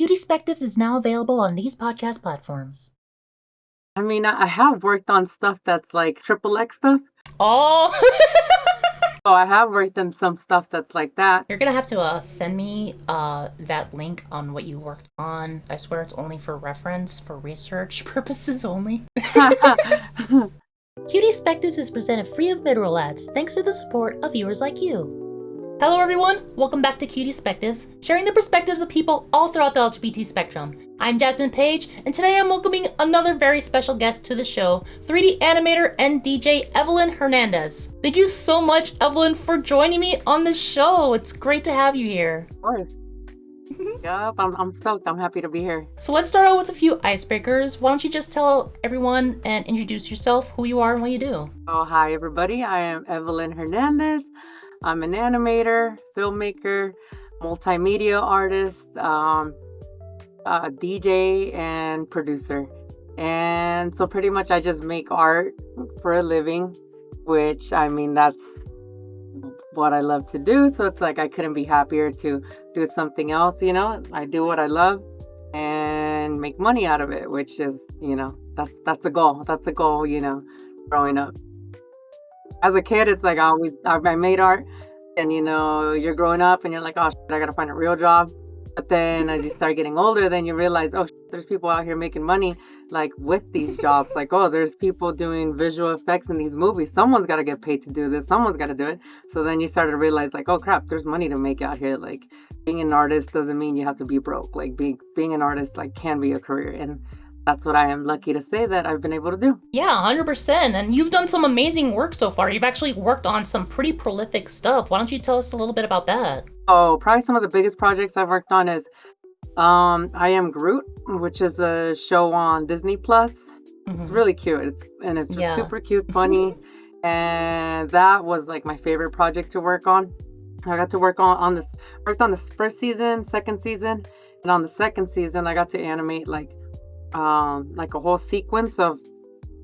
Cutiespectives is now available on these podcast platforms. I mean, I have worked on stuff that's like triple X stuff. Oh! So I have worked on some stuff that's like that. You're gonna have to send me that link on what you worked on. I swear it's only for reference, for research purposes only. Cutiespectives is presented free of mid-roll ads, thanks to the support of viewers like you. Hello everyone, welcome back to Cutiespectives, sharing the perspectives of people all throughout the LGBT spectrum. I'm Jasmine Page, and today I'm welcoming another very special guest to the show, 3D animator and DJ Evelyn Hernandez. Thank you so much, Evelyn, for joining me on the show. It's great to have you here. Of course. Yup, I'm stoked. I'm happy to be here. So let's start out with a few icebreakers. Why don't you just tell everyone and introduce yourself, who you are, and what you do? Oh, hi everybody. I am Evelyn Hernandez. I'm an animator, filmmaker, multimedia artist, DJ, and producer. And so pretty much I just make art for a living, which I mean, that's what I love to do. So it's like I couldn't be happier to do something else, you know. I do what I love and make money out of it, which is, you know, that's a goal. That's a goal, you know, growing up. As a kid, it's like I made art, and you know, you're growing up and you're like, oh shit, I gotta find a real job. But then as you start getting older, then you realize, oh shit, there's people out here making money like with these jobs. Like, oh, there's people doing visual effects in these movies. Someone's got to get paid to do this. Someone's got to do it. So then you start to realize, like, oh crap, there's money to make out here. Like, being an artist doesn't mean you have to be broke. Like, being an artist like can be a career, and that's what I am lucky to say that I've been able to do. Yeah, 100%. And you've done some amazing work so far. You've actually worked on some pretty prolific stuff. Why don't you tell us a little bit about that? Oh, probably some of the biggest projects I've worked on is I Am Groot, which is a show on Disney Plus. It's really cute. It's super cute, funny. And that was like my favorite project to work on. I got to worked on this first season, second season, and on the second season I got to animate like a whole sequence of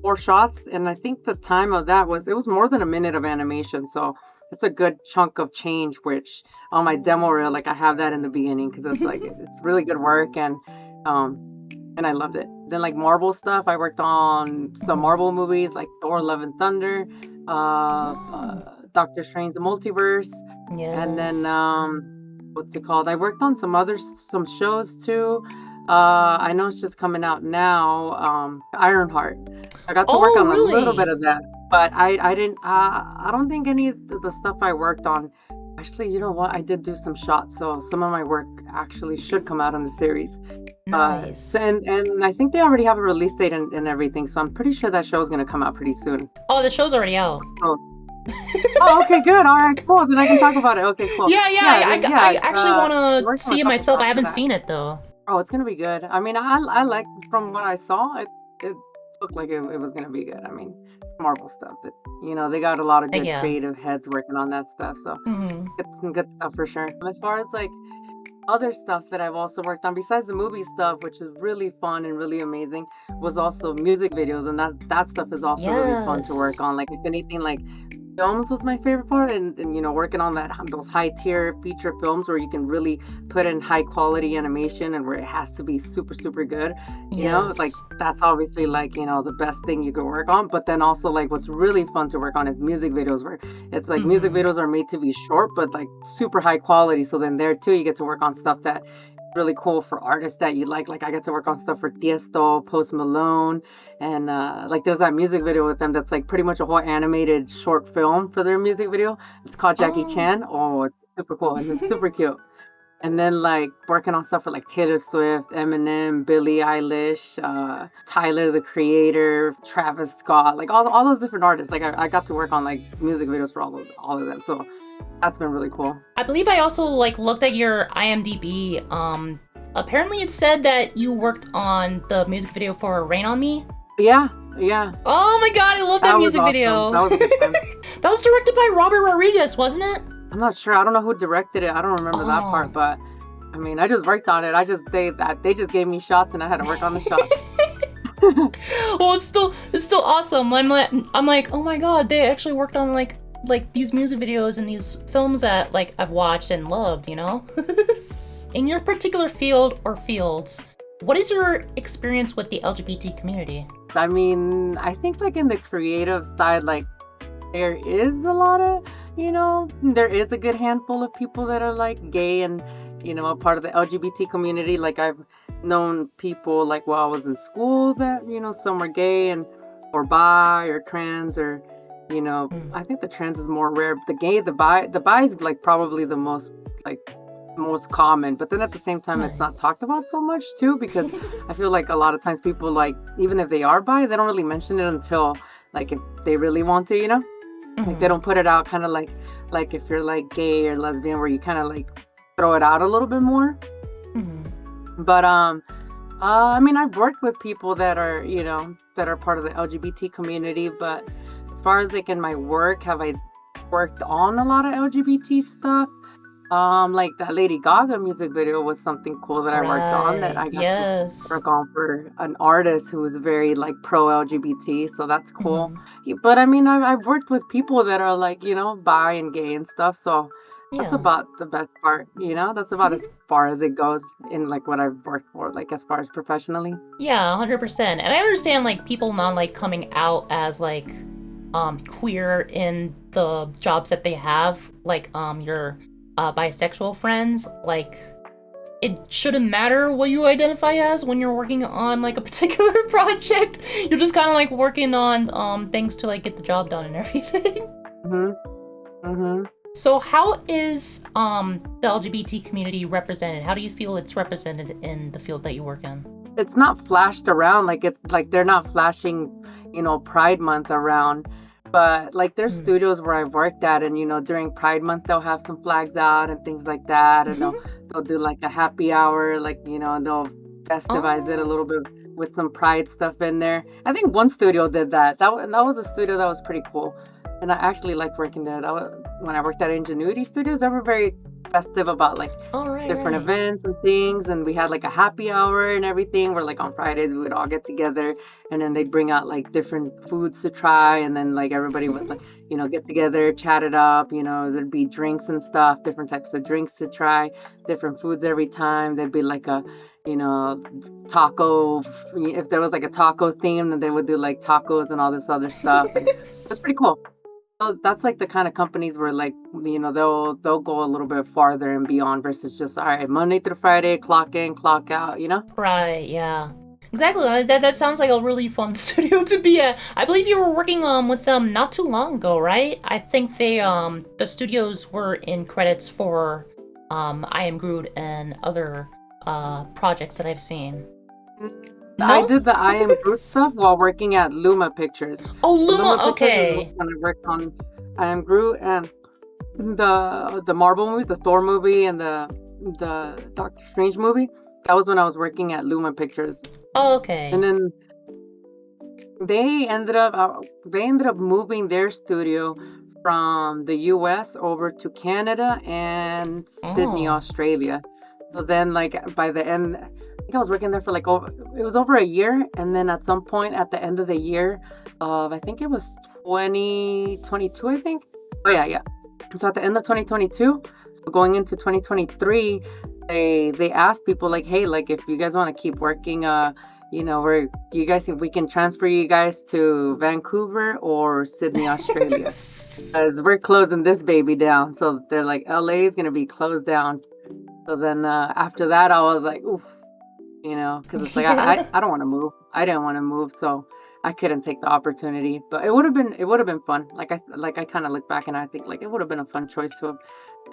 4 shots, and I think the time of that was more than a minute of animation, so it's a good chunk of change, which on my demo reel, like I have that in the beginning because it's like it's really good work, and I loved it. Then like Marvel stuff, I worked on some Marvel movies like Thor: Love and Thunder, Doctor Strange: The Multiverse, and then what's it called? I worked on some shows too. I know it's just coming out now. Ironheart. I got to work on a little bit of that, but I didn't. I don't think any of the stuff I worked on. Actually, you know what? I did do some shots, so some of my work actually should come out in the series. Nice. And I think they already have a release date and everything, so I'm pretty sure that show is gonna come out pretty soon. Oh, the show's already out. Oh, okay, good. All right, cool. Then I can talk about it. Okay, cool. I actually want to see it myself. I haven't seen it though. Oh, it's gonna be good. I mean, I like from what I saw, it looked like it was gonna be good. I mean, it's Marvel stuff, but you know, they got a lot of good creative heads working on that stuff, so it's some good stuff for sure. As far as like other stuff that I've also worked on besides the movie stuff, which is really fun and really amazing, was also music videos, and that stuff is also really fun to work on. Like if anything, like films was my favorite part, and you know, working on those high tier feature films where you can really put in high quality animation and where it has to be super good, you know, like that's obviously like, you know, the best thing you could work on. But then also like what's really fun to work on is music videos, where it's like music videos are made to be short but like super high quality, so then there too you get to work on stuff that really cool for artists that you like I got to work on stuff for Tiesto, Post Malone, and like there's that music video with them that's like pretty much a whole animated short film for their music video. It's called Jackie Chan. Oh, it's super cool and it's super cute. And then like working on stuff for like Taylor Swift, Eminem, Billie Eilish, Tyler the Creator, Travis Scott, like all those different artists. Like I got to work on like music videos for all of them, so that's been really cool. I believe I also like looked at your IMDb. Apparently it said that you worked on the music video for Rain on Me. Yeah. Oh my god, I love that music video. That was a good time. That was directed by Robert Rodriguez, wasn't it? I'm not sure. I don't know who directed it. I don't remember that part, but I mean, I just worked on it. They just gave me shots and I had to work on the shots. Well, it's still awesome. I'm like, oh my god, they actually worked on like these music videos and these films that like I've watched and loved, you know? in your particular field or fields, what is your experience with the LGBT community? I mean, I think like in the creative side, like there is a lot of, there is a good handful of people that are like gay and, a part of the LGBT community. Like I've known people like while I was in school that, some are gay and or bi or trans or, I think the trans is more rare. But the bi is like probably the most common, but then at the same time it's not talked about so much too, because I feel like a lot of times people, like, even if they are bi, they don't really mention it until like if they really want to, like they don't put it out kind of like if you're like gay or lesbian, where you kind of like throw it out a little bit more. But I mean, I've worked with people that are, that are part of the LGBT community, but as far as like in my work, have I worked on a lot of LGBT stuff? Like that Lady Gaga music video was something cool that I worked on, that I got to work on for an artist who was very like pro LGBT, so that's cool. But I mean, I've worked with people that are like, bi and gay and stuff, so that's about the best part, that's about as far as it goes in like what I've worked for, like as far as professionally. Yeah, 100%. And I understand like people not like coming out as like queer in the jobs that they have, like your bisexual friends. Like it shouldn't matter what you identify as when you're working on like a particular project. You're just kind of like working on things to like get the job done and everything. So how is the LGBT community represented? How do you feel it's represented in the field that you work in? It's not flashed around, like it's like they're not flashing, Pride Month around. But like there's studios where I've worked at, and during Pride Month they'll have some flags out and things like that, and they'll do like a happy hour, like they'll festivize it a little bit with some Pride stuff in there. I think one studio did that. That was a studio that was pretty cool, and I actually liked working there. That was when I worked at Ingenuity Studios. They were very festive about like different events and things, and we had like a happy hour and everything, where like on Fridays we would all get together, and then they'd bring out like different foods to try, and then like everybody would like get together, chat it up, there'd be drinks and stuff, different types of drinks to try, different foods every time. There'd be like a taco, if there was like a taco theme, then they would do like tacos and all this other stuff, and it's pretty cool. So that's like the kind of companies where like they'll go a little bit farther and beyond, versus just all right, Monday through Friday, clock in, clock out, Right, yeah. Exactly. That sounds like a really fun studio to be at. I believe you were working with them not too long ago, right? I think they the studios were in credits for I Am Groot and other projects that I've seen. No? I did the I Am Groot stuff while working at Luma Pictures. Oh, Luma okay. When I worked on I Am Groot and the Marvel movie, the Thor movie, and the Doctor Strange movie. That was when I was working at Luma Pictures. Oh, okay. And then they ended up moving their studio from the US over to Canada and Sydney, Australia. So then like by the end, I think I was working there for like it was over a year, and then at some point at the end of the year of, I think it was 2022, I think. Oh yeah. So at the end of 2022, so going into 2023, they asked people like, hey, like if you guys want to keep working, if we can transfer you guys to Vancouver or Sydney, Australia, because we're closing this baby down. So they're like, LA is gonna be closed down. So then after that, I was like, oof, because it's like I don't want to move. I didn't want to move, so I couldn't take the opportunity. But it would have been fun. Like I kind of look back and I think like it would have been a fun choice to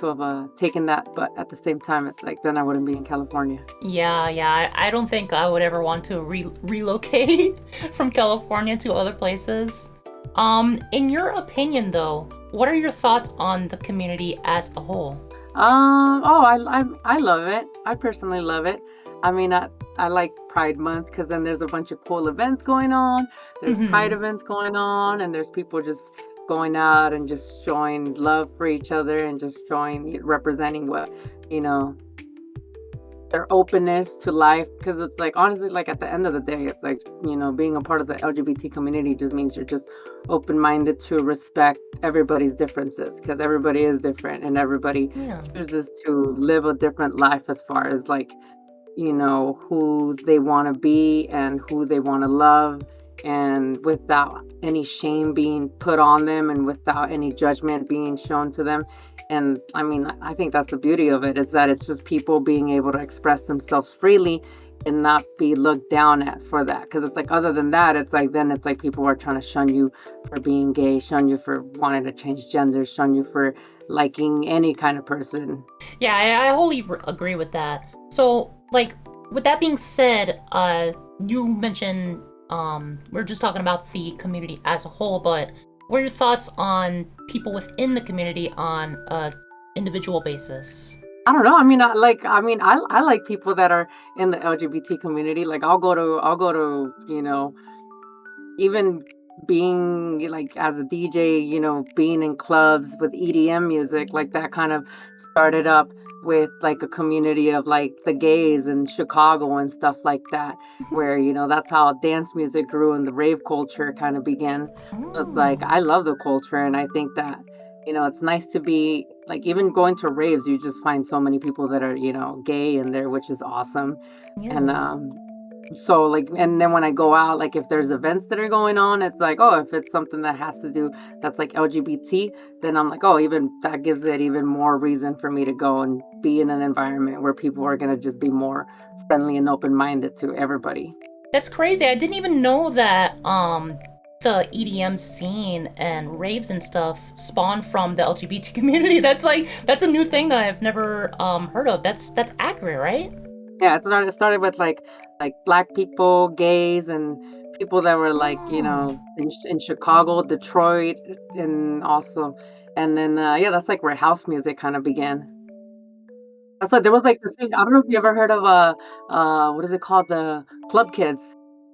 have taken that. But at the same time, it's like then I wouldn't be in California. Yeah. I don't think I would ever want to relocate from California to other places. In your opinion, though, what are your thoughts on the community as a whole? I love it. I personally love it. I mean, I like Pride Month because then there's a bunch of cool events going on. There's Pride events going on, and there's people just going out and just showing love for each other and just representing what, their openness to life, because it's like, honestly, like at the end of the day, it's like, being a part of the LGBT community just means you're just open-minded to respect everybody's differences, because everybody is different and everybody chooses to live a different life as far as like, who they want to be and who they want to love, and without any shame being put on them and without any judgment being shown to them. And I mean, I think that's the beauty of it, is that it's just people being able to express themselves freely and not be looked down at for that. Because it's like, other than that, it's like, then it's like people are trying to shun you for being gay, shun you for wanting to change genders, shun you for liking any kind of person. Yeah, I wholly agree with that. So, like, with that being said, you mentioned we're just talking about the community as a whole, but what are your thoughts on people within the community on a individual basis? I don't know. I mean, I like people that are in the LGBT community. Like, I'll go to, even being like as a DJ, being in clubs with EDM music, like that kind of started up with like a community of like the gays in Chicago and stuff like that, where, that's how dance music grew and the rave culture kind of began. So it's like, I love the culture, and I think that, it's nice to be like, even going to raves, you just find so many people that are, gay in there, which is awesome. Yeah. And so like, and then when I go out, like if there's events that are going on, it's like, oh, if it's something that has to do that's like LGBT, then I'm like, oh, even that gives it even more reason for me to go and be in an environment where people are going to just be more friendly and open-minded to everybody. That's crazy. I didn't even know that the EDM scene and raves and stuff spawned from the LGBT community. That's a new thing that I've never heard of. That's accurate, right? Yeah, it started with like black people, gays, and people that were like, in Chicago, Detroit, and also, and then yeah, that's like where house music kind of began. That's like, there was like this thing. I don't know if you ever heard of what is it called, the Club Kids.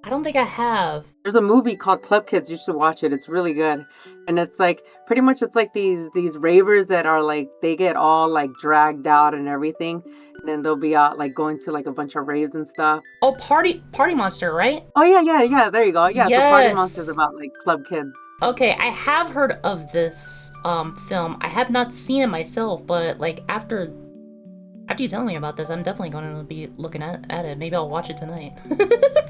I don't think I have. There's a movie called Club Kids. You should watch it. It's really good. And it's like, pretty much, it's like these ravers that are like, they get all like dragged out and everything, and then they'll be out like going to like a bunch of raves and stuff. Oh, Party Monster, right? Oh yeah. There you go. Yeah, so Party Yes. Monster's about like club kids. Okay, I have heard of this film. I have not seen it myself, but like after you telling me about this, I'm definitely going to be looking at it. Maybe I'll watch it tonight.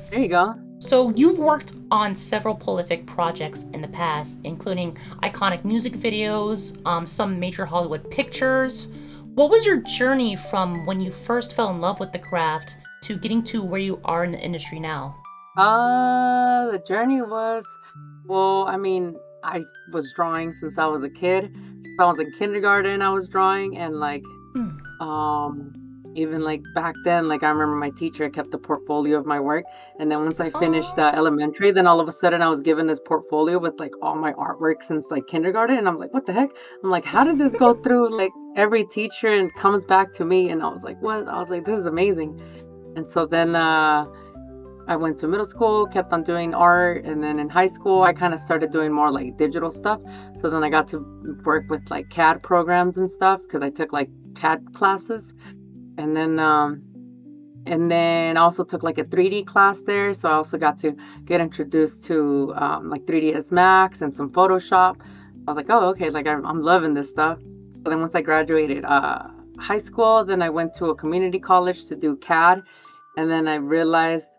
There you go. So you've worked on several prolific projects in the past, including iconic music videos, some major Hollywood pictures. What was your journey from when you first fell in love with the craft to getting to where you are in the industry now? The journey was, well, I mean, I was drawing since I was a kid. Since I was in kindergarten, I was drawing, and like, even like back then, like I remember my teacher kept a portfolio of my work, and then once I finished elementary, then all of a sudden I was given this portfolio with like all my artwork since like kindergarten, and I'm like, what the heck? I'm like, how did this go through like every teacher and comes back to me? And I was like, what? I was like, this is amazing. And so then I went to middle school, kept on doing art, and then in high school I kind of started doing more like digital stuff. So then I got to work with like CAD programs and stuff, because I took like CAD classes. And then I also took like a 3D class there, so I also got to get introduced to like 3ds Max and some Photoshop. I was like, oh, okay, like I'm loving this stuff. So then once I graduated high school, then I went to a community college to do CAD. And then I realized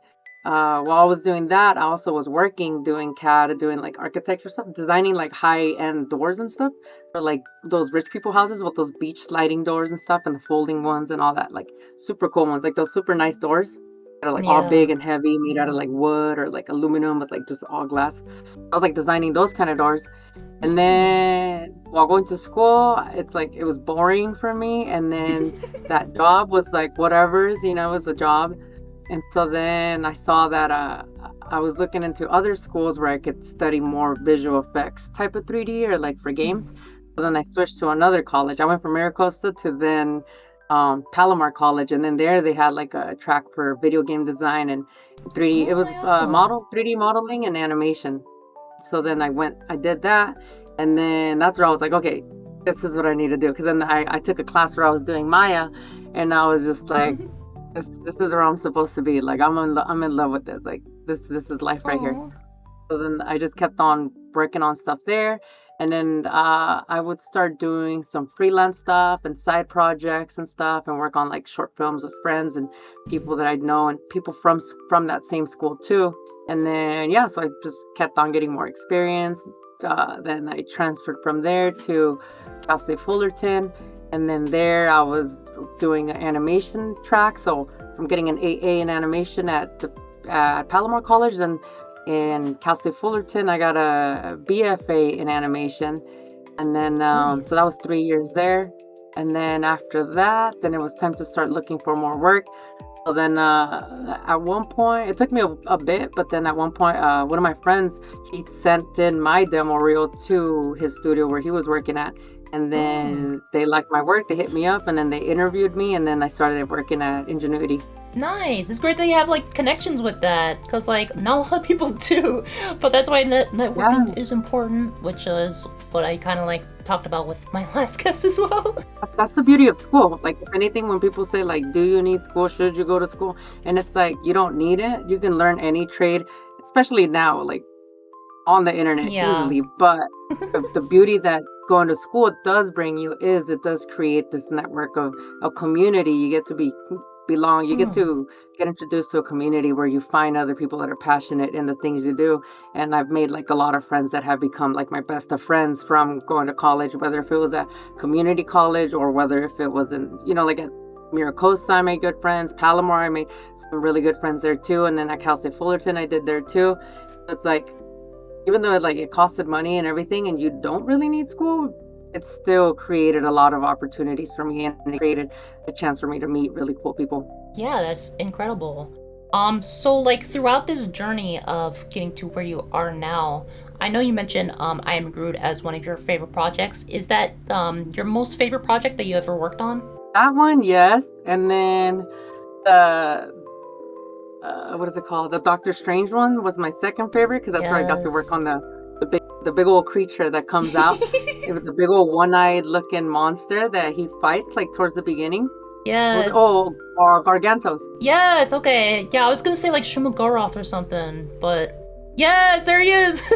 while I was doing that, I also was working doing CAD, doing like architecture stuff, designing like high-end doors and stuff for like those rich people houses with those beach sliding doors and stuff, and the folding ones and all that, like super cool ones, like those super nice doors that are like all big and heavy, made out of like wood or like aluminum with like just all glass. I was like designing those kind of doors. And then while going to school, it's like it was boring for me. And then that job was like whatever's, it was a job. And so then I saw that I was looking into other schools where I could study more visual effects type of 3D or like for games. So then I switched to another college. I went from Maricosta to then Palomar College, and then there they had like a track for video game design and 3D. It was 3D modeling and animation. So then I did that, and then that's where I was like, okay, this is what I need to do. Because then I took a class where I was doing Maya, and I was just like, this is where I'm supposed to be. Like I'm in love with this. Like this is life right here. Oh. So then I just kept on working on stuff there. And then I would start doing some freelance stuff and side projects and stuff and work on like short films with friends and people that I know and people from that same school too. And then, yeah, so I just kept on getting more experience. Then I transferred from there to Cal State Fullerton. And then there I was doing an animation track. So I'm getting an AA in animation at Palomar College. And in Cal State Fullerton, I got a BFA in animation. And then, so that was 3 years there. And then after that, then it was time to start looking for more work. So then at one point, it took me a bit, but then at one point, one of my friends, he sent in my demo reel to his studio where he was working at. And then they liked my work, they hit me up, and then they interviewed me, and then I started working at Ingenuity. Nice. It's great that you have like connections with that, because like not a lot of people do, but that's why networking is important, which is what I kind of like talked about with my last guest as well. That's the beauty of school. Like, if anything, when people say like, do you need school? Should you go to school? And it's like, you don't need it. You can learn any trade, especially now, like on the internet easily. But the beauty that going to school does bring you is it does create this network of a community. You get to belong. You get to get introduced to a community where you find other people that are passionate in the things you do. And I've made like a lot of friends that have become like my best of friends from going to college, whether if it was at community college or whether if it was in, like at Miracosta, I made good friends. Palomar, I made some really good friends there too. And then at Cal State Fullerton, I did there too. It's like, even though it costed money and everything and you don't really need school, it still created a lot of opportunities for me and it created a chance for me to meet really cool people. Yeah, that's incredible. So like throughout this journey of getting to where you are now, I know you mentioned I Am Groot as one of your favorite projects. Is that your most favorite project that you ever worked on? That one, yes. And then the what is it called? The Doctor Strange one was my second favorite because that's where I got to work on the big old creature that comes out. It was a big old one-eyed looking monster that he fights like towards the beginning. Yes. Or Gargantos. Yes, okay. Yeah, I was gonna say like Shuma-Gorath or something, but yes, there he is.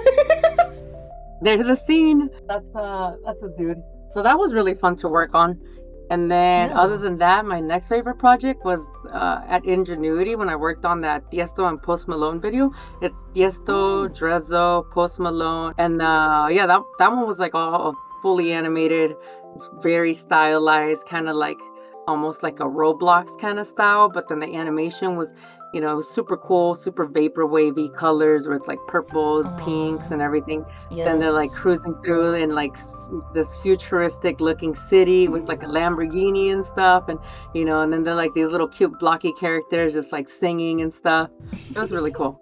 There's a scene. That's a dude. So that was really fun to work on. And then other than that, my next favorite project was at Ingenuity when I worked on that Tiesto and Post Malone video. It's Tiesto, Drezzo, Post Malone. And that one was like all fully animated, very stylized, kind of like almost like a Roblox kind of style. But then the animation was, super cool, super vapor wavy colors where it's like purples, pinks and everything. Then they're like cruising through in like this futuristic looking city with like a Lamborghini and stuff. And, and then they're like these little cute blocky characters just like singing and stuff. It was really cool.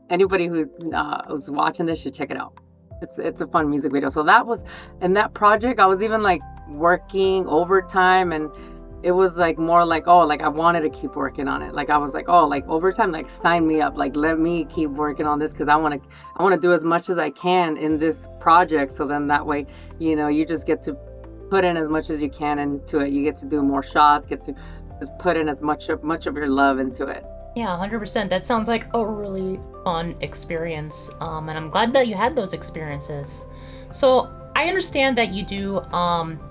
Anybody who's watching this should check it out. It's a fun music video. So that was, in that project, I was even like working overtime and it was like more like, I wanted to keep working on it. Like I was like, overtime, like sign me up, like let me keep working on this because I want to do as much as I can in this project. So then that way, you just get to put in as much as you can into it. You get to do more shots, get to just put in as much of your love into it. Yeah, 100%. That sounds like a really fun experience. And I'm glad that you had those experiences. So I understand that you do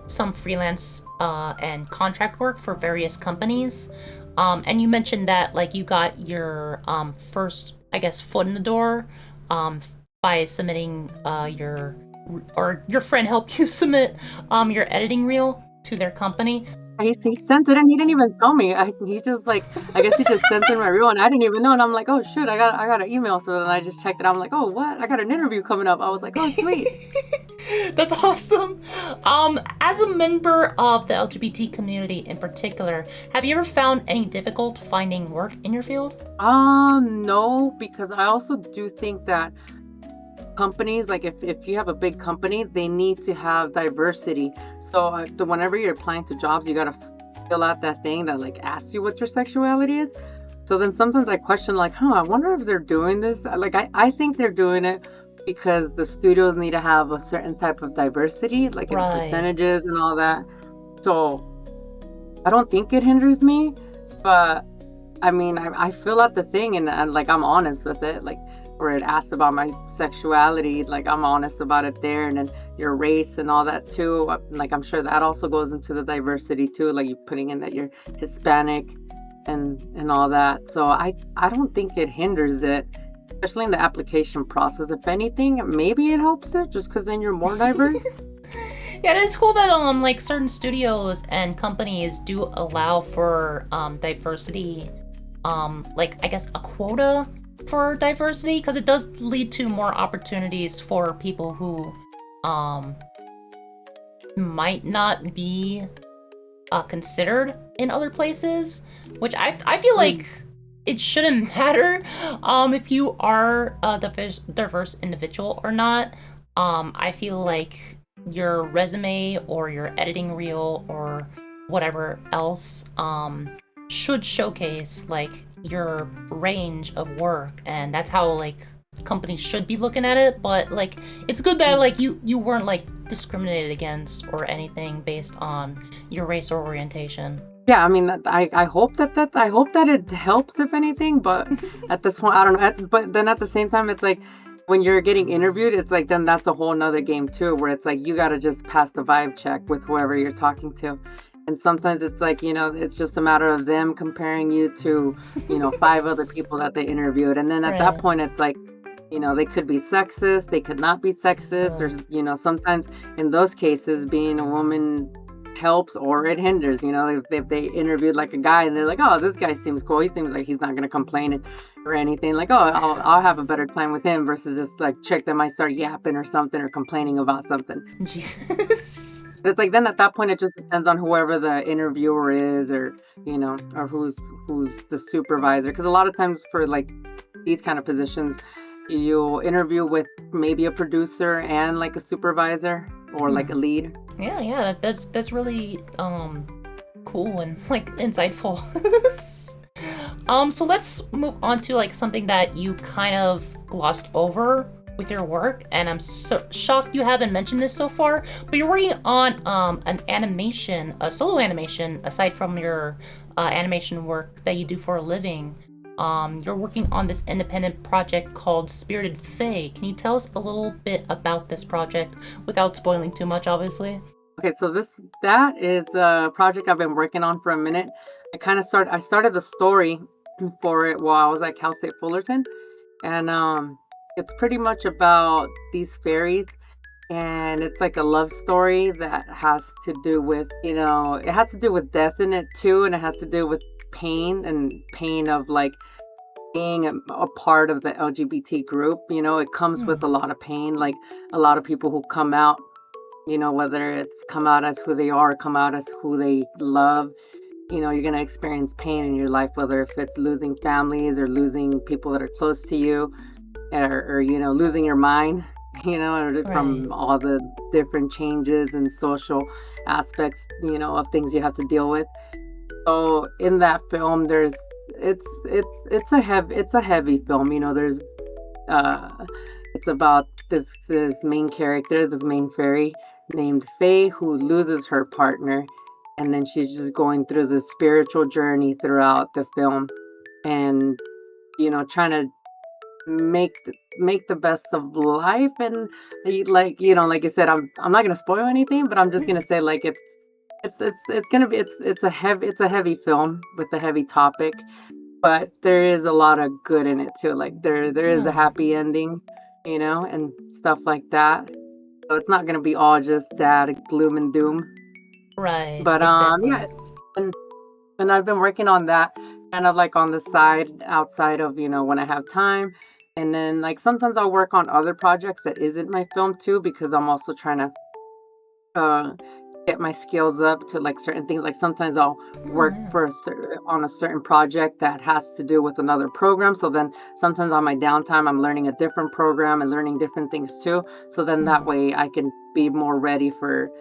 some freelance and contract work for various companies. And you mentioned that like you got your first, I guess, foot in the door by submitting your friend helped you submit your editing reel to their company. He sent it and he didn't even tell me. He's just like, I guess he just sent in my reel and I didn't even know. And I'm like, oh shoot, I got an email. So then I just checked it. I'm like, oh what? I got an interview coming up. I was like, oh sweet. That's awesome. As a member of the LGBT community in particular, have you ever found any difficult finding work in your field? No, because I also do think that companies, like if you have a big company, they need to have diversity. So whenever you're applying to jobs, you gotta fill out that thing that like asks you what your sexuality is. So then sometimes I question like, I wonder if they're doing this. Like I think they're doing it because the studios need to have a certain type of diversity, like in percentages and all that. So I don't think it hinders me, But I mean, I fill out the thing, and like I'm honest with it, like where it asks about my sexuality, like I'm honest about it there, and then your race and all that too. Like I'm sure that also goes into the diversity too, like you putting in that you're Hispanic and all that. So I don't think it hinders it, especially in the application process. If anything, maybe it helps it just because then you're more diverse. Yeah, it's cool that like certain studios and companies do allow for diversity, like I guess a quota for diversity, because it does lead to more opportunities for people who might not be considered in other places, which I feel like it shouldn't matter if you are a diverse individual or not. I feel like your resume or your editing reel or whatever else should showcase like your range of work, and that's how like companies should be looking at it. But like it's good that like you weren't like discriminated against or anything based on your race or orientation. Yeah, I mean, I hope I hope that it helps if anything, but at this point, I don't know. But then at the same time, it's like when you're getting interviewed, it's like then that's a whole nother game too, where it's like you got to just pass the vibe check with whoever you're talking to. And sometimes it's like, it's just a matter of them comparing you to, five other people that they interviewed. And then at that point, it's like, they could be sexist, they could not be sexist, or, sometimes in those cases, being a woman helps or it hinders. If they interviewed like a guy and they're like, oh, this guy seems cool, he seems like he's not going to complain or anything, like, oh, I'll have a better time with him versus this like chick that might start yapping or something or complaining about something. Jesus. It's like then at that point it just depends on whoever the interviewer is, or or who's the supervisor, because a lot of times for like these kind of positions you'll interview with maybe a producer and like a supervisor or like a lead. Yeah, that's really cool and like insightful. So let's move on to like something that you kind of glossed over with your work, and I'm so shocked you haven't mentioned this so far, but you're working on an animation, a solo animation, aside from your animation work that you do for a living. You're working on this independent project called Spirited Fae. Can you tell us a little bit about this project without spoiling too much, obviously? Okay, so that is a project I've been working on for a minute. I started the story for it while I was at Cal State Fullerton, and it's pretty much about these fairies, and it's like a love story that has to do with, it has to do with death in it too, and it has to do with pain of like being a part of the LGBT group. It comes with a lot of pain, like a lot of people who come out, whether it's come out as who they are or come out as who they love, you're going to experience pain in your life, whether if it's losing families or losing people that are close to you, or losing your mind, from all the different changes and social aspects, of things you have to deal with. So in that film, it's a heavy film. There's it's about this main character, this main fairy named Faye, who loses her partner, and then she's just going through the spiritual journey throughout the film, and trying to make the best of life. And like like I said, I'm not gonna spoil anything, but I'm just gonna say like it's gonna be it's a heavy film with a heavy topic, but there is a lot of good in it too. Like there is a happy ending, and stuff like that. So it's not gonna be all just that gloom and doom. Right. But exactly. yeah, and I've been working on that kind of like on the side, outside of when I have time. And then like sometimes I'll work on other projects that isn't my film too, because I'm also trying to uh get my skills up to like certain things. Like sometimes I'll work on a certain project that has to do with another program. So then sometimes on my downtime, I'm learning a different program and learning different things too. So then that way I can be more ready for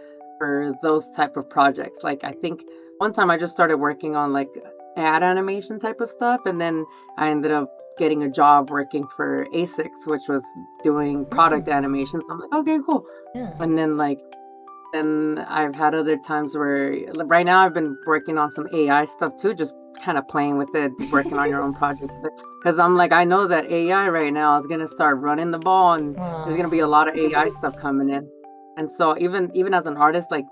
those type of projects. Like I think one time I just started working on like ad animation type of stuff, and then I ended up getting a job working for ASICS, which was doing product animation. So I'm like, okay, cool. Yeah. And then like And I've had other times where, right now, I've been working on some AI stuff too, just kind of playing with it, working on your own projects. Because I'm like, I know that AI right now is gonna start running the ball, and there's gonna be a lot of AI stuff coming in. And so even as an artist, like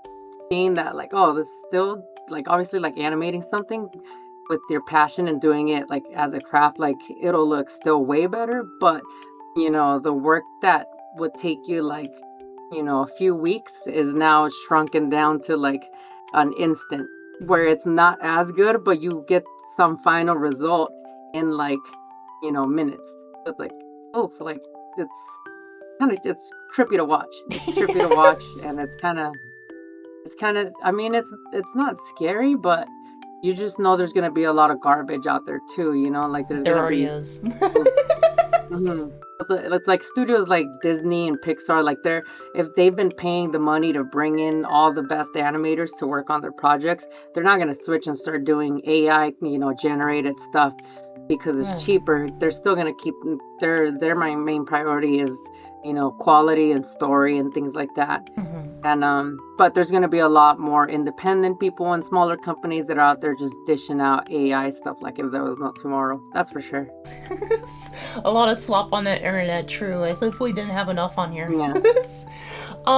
seeing that, like, oh, this is still like obviously like animating something with your passion and doing it like as a craft, like it'll look still way better. But the work that would take you like a few weeks is now shrunken down to like an instant, where it's not as good, but you get some final result in like minutes. So it's like, oh, like it's it's trippy to watch. It's trippy to watch, and it's kind of, I mean, it's not scary, but you just know there's gonna be a lot of garbage out there too. Like there's There gonna already be. is. Mhm. It's like studios like Disney and Pixar, like if they've been paying the money to bring in all the best animators to work on their projects, they're not gonna switch and start doing AI, generated stuff because it's cheaper. They're still gonna keep their main priority is, quality and story and things like that. And but there's gonna be a lot more independent people and smaller companies that are out there just dishing out AI stuff like if there was no tomorrow. That's for sure. A lot of slop on the internet, true, as if we didn't have enough on here. Yeah.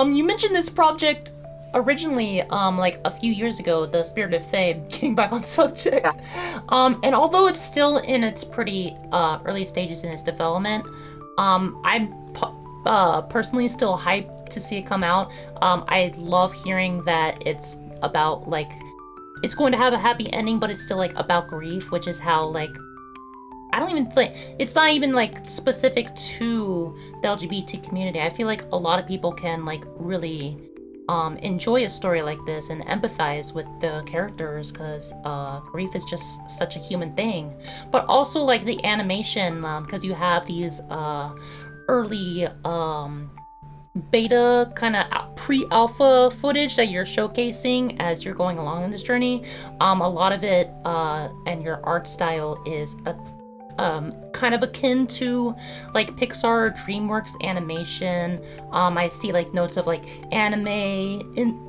You mentioned this project originally, like a few years ago, the Spirited Fae, getting back on subject. Yeah. And although it's still in its pretty early stages in its development, I'm personally still hyped to see it come out. I love hearing that it's about like, it's going to have a happy ending, but it's still like about grief, which is how like, I don't even think, it's not even like specific to the LGBT community. I feel like a lot of people can like really enjoy a story like this and empathize with the characters, because grief is just such a human thing. But also like the animation, because you have these early beta kind of pre-alpha footage that you're showcasing as you're going along in this journey. A lot of it and your art style is kind of akin to like Pixar or DreamWorks animation. I see like notes of like anime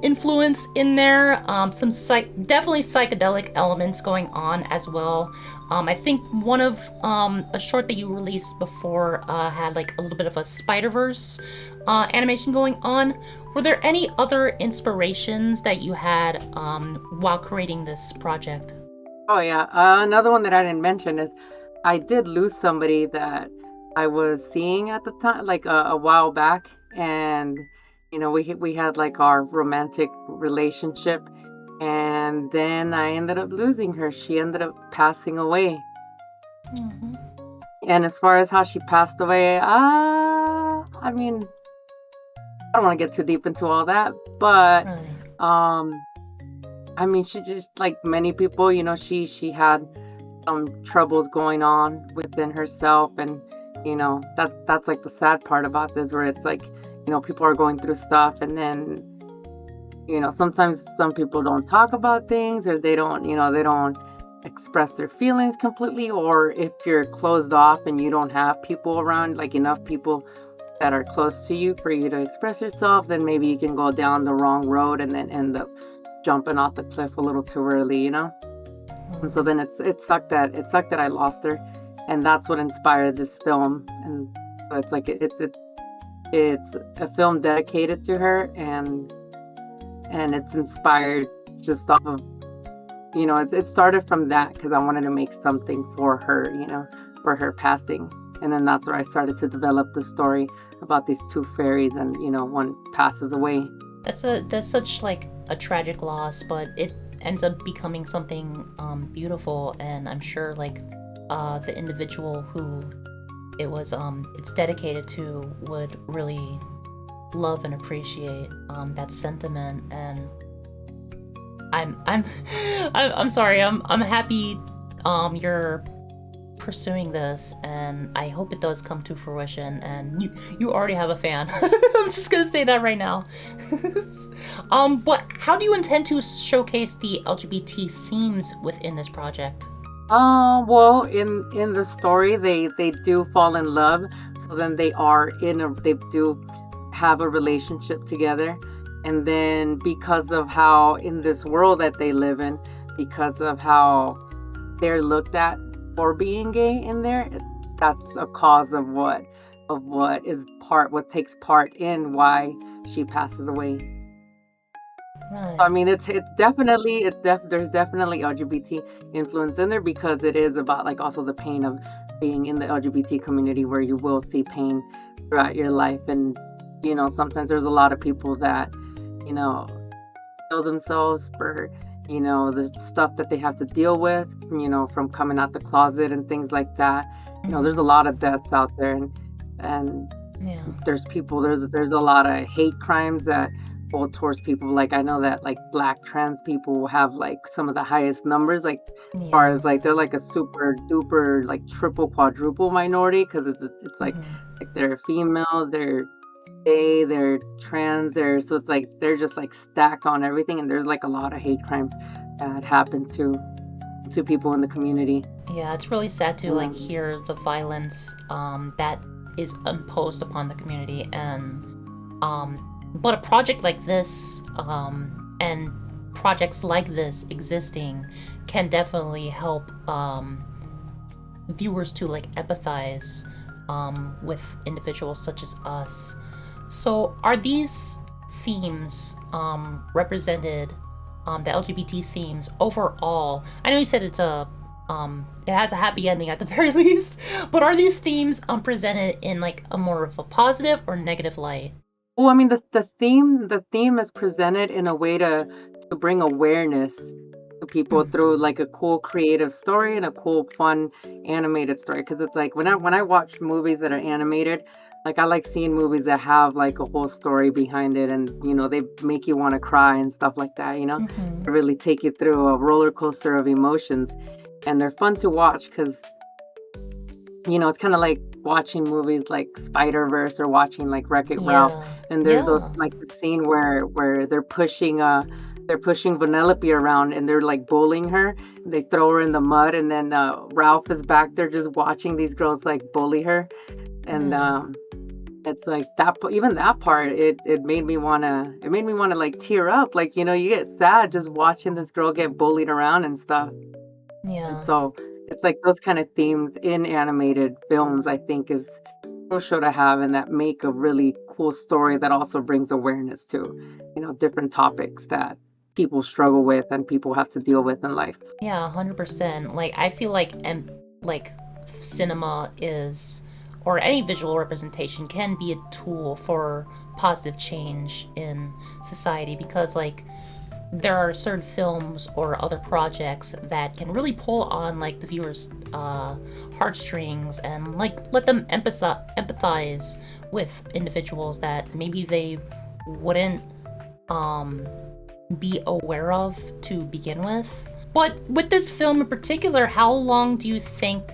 influence in there. Some definitely psychedelic elements going on as well. I think one of a short that you released before had like a little bit of a Spider-Verse animation going on. Were there any other inspirations that you had while creating this project? Oh yeah. Another one that I didn't mention is I did lose somebody that I was seeing at the time, like a while back, and we had like our romantic relationship, and then I ended up losing her. She ended up passing away. Mm-hmm. And as far as how she passed away, I mean, I don't want to get too deep into all that, but I mean, she just like many people, she had some troubles going on within herself, and that's like the sad part about this, where it's like people are going through stuff, and then sometimes some people don't talk about things, or they don't express their feelings completely, or if you're closed off and you don't have people around, like enough people that are close to you for you to express yourself, then maybe you can go down the wrong road and then end up jumping off the cliff a little too early. And so then it sucked that I lost her, and that's what inspired this film. And so it's like it's a film dedicated to her, and it's inspired just off of it started from that, because I wanted to make something for her, for her passing. And then that's where I started to develop the story about these two fairies, and one passes away. That's such like a tragic loss, but it ends up becoming something beautiful, and I'm sure like the individual who it's dedicated to would really love and appreciate that sentiment. And I'm sorry, I'm happy you're pursuing this, and I hope it does come to fruition, and you already have a fan. I'm just gonna say that right now. But how do you intend to showcase the LGBT themes within this project? Well, in the story, they do fall in love, so then they do have a relationship together, And then because of how in this world that they live in, because of how they're looked at for being gay in there, that's a cause of what takes part in why she passes away. Right. I mean, there's definitely LGBT influence in there because it is about like also the pain of being in the LGBT community where you will see pain throughout your life. And sometimes there's a lot of people that you know kill themselves for the stuff that they have to deal with, from coming out the closet and things like that. There's a lot of deaths out there, and Yeah. there's a lot of hate crimes that go towards people. Like I know that like Black trans people have like some of the highest numbers, like as far as like they're like a super duper like triple quadruple minority because it's like they're female, they're gay, they're trans, so it's like they're just like stacked on everything, and there's like a lot of hate crimes that happen to people in the community. Yeah, it's really sad to like hear the violence that is imposed upon the community, and but a project like this and projects like this existing can definitely help viewers to like empathize with individuals such as us. So are these themes represented, the LGBT themes overall? I know you said it has a happy ending at the very least, but are these themes presented in like a more of a positive or negative light? Well, I mean, the theme is presented in a way to bring awareness to people through like a cool creative story and a cool fun animated story. Because it's like when I watch movies that are animated, like I like seeing movies that have like a whole story behind it, and they make you want to cry and stuff like that. They really take you through a roller coaster of emotions, and they're fun to watch because it's kind of like watching movies like Spider-Verse or watching like Wreck-It Ralph. And there's those like the scene where they're pushing Vanellope around and they're like bullying her. They throw her in the mud, and then Ralph is back there just watching these girls like bully her. And it's like that, even that part, it made me wanna like tear up. Like, you get sad just watching this girl get bullied around and stuff. Yeah. And so it's like those kind of themes in animated films, I think, is crucial to have, and that make a really cool story that also brings awareness to, different topics that people struggle with and people have to deal with in life. Yeah, 100%. Like I feel like cinema is, or any visual representation can be a tool for positive change in society, because like there are certain films or other projects that can really pull on like the viewer's heartstrings and like let them empathize with individuals that maybe they wouldn't be aware of to begin with. But with this film in particular, how long do you think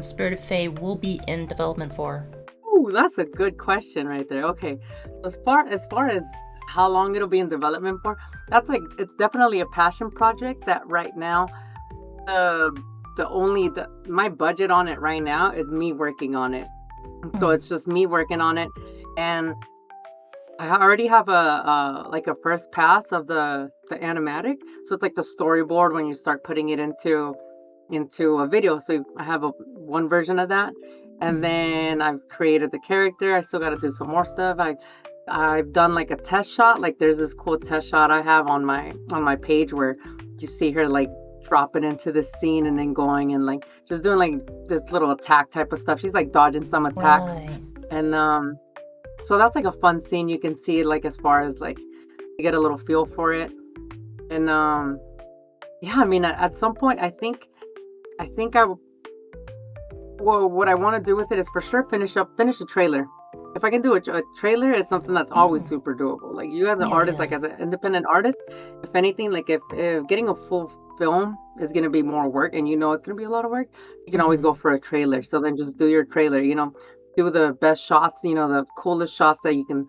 Spirited Fae will be in development for? Oh, that's a good question right there. Okay, as far as how long it'll be in development for, that's like, it's definitely a passion project that right now, my budget on it right now is me working on it. So it's just me working on it, and I already have a like a first pass of the animatic. So it's like the storyboard when you start putting it into a video. So I have one version of that, and then I've created the character. I still got to do some more stuff. I've done like a test shot. Like there's this cool test shot I have on my page where you see her like dropping into this scene and then going and like just doing like this little attack type of stuff. She's like dodging some attacks. Right. And so that's like a fun scene. You can see like as far as like you get a little feel for it. And yeah, I mean at some point I think what I want to do with it is for sure finish a trailer. If I can do a trailer, it's something that's always super doable. Like you as an artist, like as an independent artist, if anything, like if getting a full film is going to be more work, and it's going to be a lot of work, you can always go for a trailer. So then just do your trailer, do the best shots, the coolest shots that you can,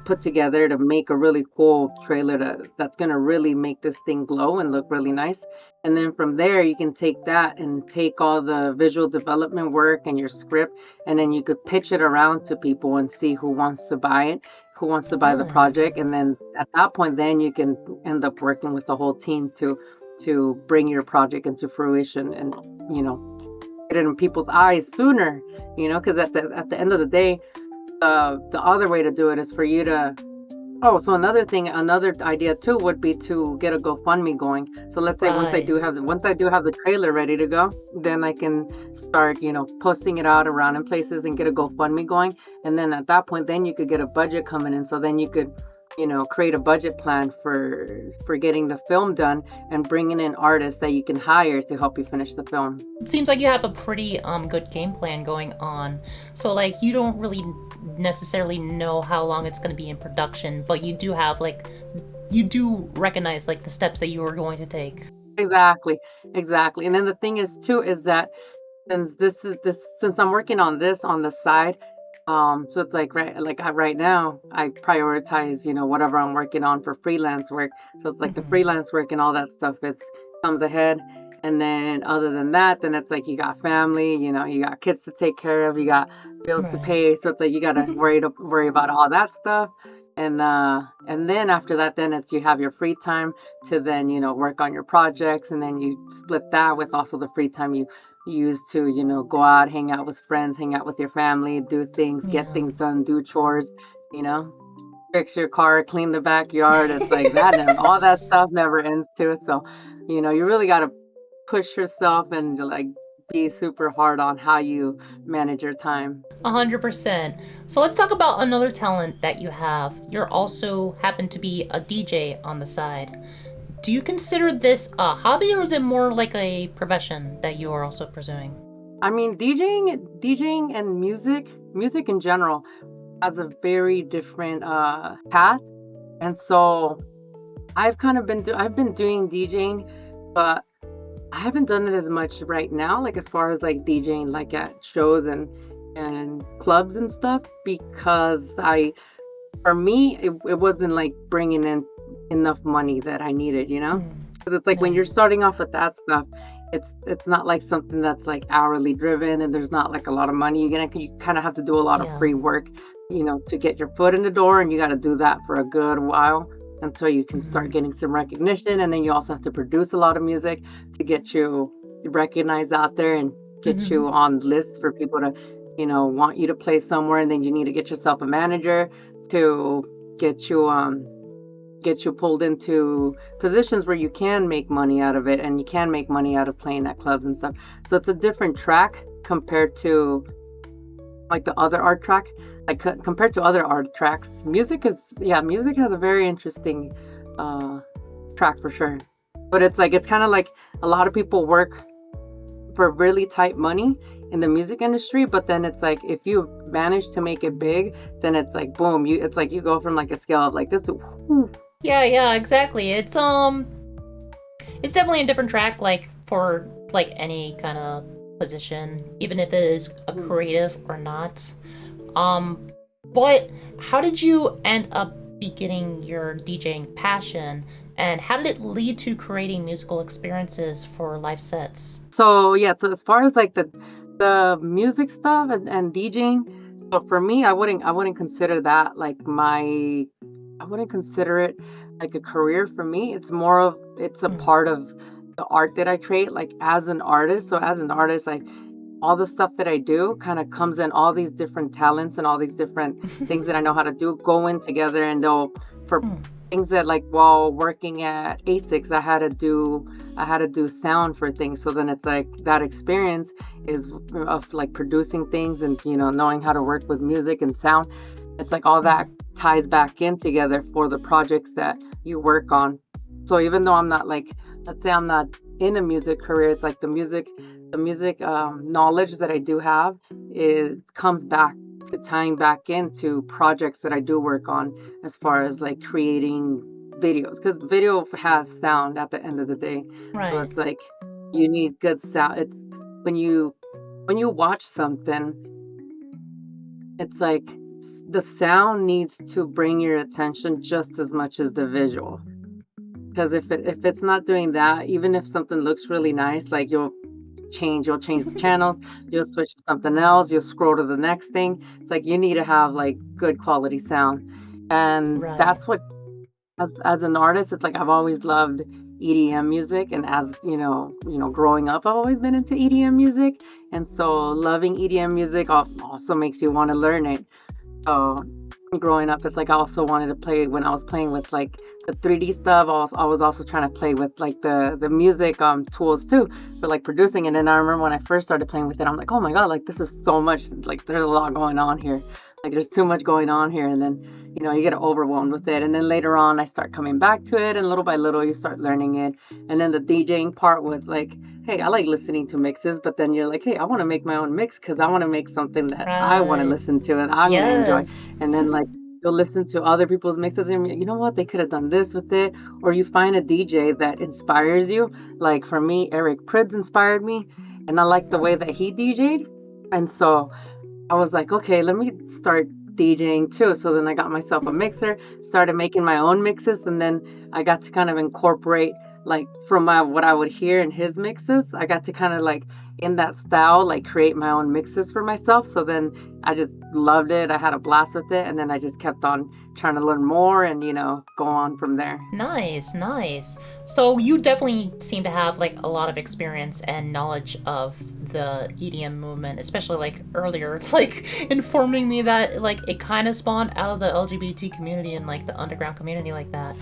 put together to make a really cool trailer that's going to really make this thing glow and look really nice. And then from there, you can take that and take all the visual development work and your script, and then you could pitch it around to people and see who wants to buy it, who wants to buy the Really? project, and then at that point, then you can end up working with the whole team to bring your project into fruition and get it in people's eyes sooner. Because at the end of the day, the other way to do it is for you to. Oh, so another idea too would be to get a GoFundMe going. So let's say once I Right. do have the trailer ready to go, then I can start, posting it out around in places and get a GoFundMe going. And then at that point, then you could get a budget coming in. So then you could, create a budget plan for getting the film done and bringing in artists that you can hire to help you finish the film. It seems like you have a pretty good game plan going on. So like you don't really necessarily know how long it's going to be in production, but you do have you do recognize like the steps that you are going to take. Exactly, exactly. And then the thing is too is that since I'm working on this on the side, so it's like right now I prioritize, whatever I'm working on for freelance work. So it's like the Mm-hmm. freelance work and all that stuff, it comes ahead. And then other than that, then it's like you got family, you got kids to take care of, you got bills to Right. pay. So it's like you gotta worry about all that stuff. And then after that, then it's you have your free time to then, work on your projects, and then you split that with also the free time you use to, go out, hang out with friends, hang out with your family, do things, get Yeah. things done, do chores, you know, fix your car, clean the backyard. It's like that, never, all that stuff never ends too. So, you really got to push yourself and like be super hard on how you manage your time. 100%. So let's talk about another talent that you have. You're also happen to be a DJ on the side. Do you consider this a hobby, or is it more like a profession that you are also pursuing? I mean, DJing and music in general has a very different path. And so I've been doing DJing, but I haven't done it as much right now, like as far as like DJing like at shows and clubs and stuff, because for me it wasn't like bringing in enough money that I needed, Mm, because it's like when right. you're starting off with that stuff, it's not like something that's like hourly driven, and there's not like a lot of money. You kind of have to do a lot of Yeah. free work, to get your foot in the door, and you got to do that for a good while until you can start Mm-hmm. getting some recognition. And then you also have to produce a lot of music to get you recognized out there and get Mm-hmm. you on lists for people to, want you to play somewhere. And then you need to get yourself a manager to get you get you pulled into positions where you can make money out of it, and you can make money out of playing at clubs and stuff. So it's a different track compared to like the other art track. Like compared to other art tracks, music has a very interesting uh track for sure. But it's kind of like a lot of people work for really tight money in the music industry, but then it's like if you manage to make it big, then it's like boom, it's like you go from like a scale of like this to, Yeah, yeah, exactly. It's definitely a different track, like for like any kind of position, even if it is a creative or not. Um, but how did you end up beginning your DJing passion, and how did it lead to creating musical experiences for live sets? So yeah, so as far as like the music stuff and DJing, so for me, I wouldn't consider that like I wouldn't consider it like a career for me. It's a Mm, part of the art that I create, like as an artist. So as an artist, like all the stuff that I do kind of comes in, all these different talents and all these different things that I know how to do go in together, and they'll for mm, things that like while working at ASICS, I had to do sound for things. So then it's like that experience is of like producing things and knowing how to work with music and sound. It's like all that mm. ties back in together for the projects that you work on. So even though I'm not like, let's say I'm not in a music career, it's like the music knowledge that I do have is comes back to tying back into projects that I do work on, as far as like creating videos, because video has sound at the end of the day. So Right. it's like you need good sound. It's when you watch something, it's like the sound needs to bring your attention just as much as the visual. Because if it's not doing that, even if something looks really nice, like you'll change the channels, you'll switch to something else, you'll scroll to the next thing. It's like you need to have like good quality sound. And Right. that's what, as an artist, it's like I've always loved EDM music, and as growing up, I've always been into EDM music, and so loving EDM music also makes you want to learn it. So growing up, it's like I also wanted to play when I was playing with like the 3D stuff. I was also trying to play with like the music tools too for like producing. And then I remember when I first started playing with it, I'm like, oh my god, like this is so much. Like there's a lot going on here. Like there's too much going on here. And then you get overwhelmed with it. And then later on, I start coming back to it, and little by little, you start learning it. And then the DJing part was like, hey, I like listening to mixes, but then you're like, hey, I want to make my own mix because I want to make something that I want to Right. listen to and I'm going to enjoy. Yes. And then like you'll listen to other people's mixes, and you know what, they could have done this with it. Or you find a DJ that inspires you. Like for me, Eric Prydz inspired me, and I like the way that he DJ'd. And so I was like, okay, let me start DJing too. So then I got myself a mixer, started making my own mixes, and then I got to kind of incorporate like from what I would hear in his mixes. I got to kind of like in that style, like create my own mixes for myself. So then I just loved it. I had a blast with it, and then I just kept on trying to learn more and go on from there. Nice, nice. So you definitely seem to have like a lot of experience and knowledge of the EDM movement, especially like earlier, like informing me that like it kind of spawned out of the LGBT community and like the underground community like that.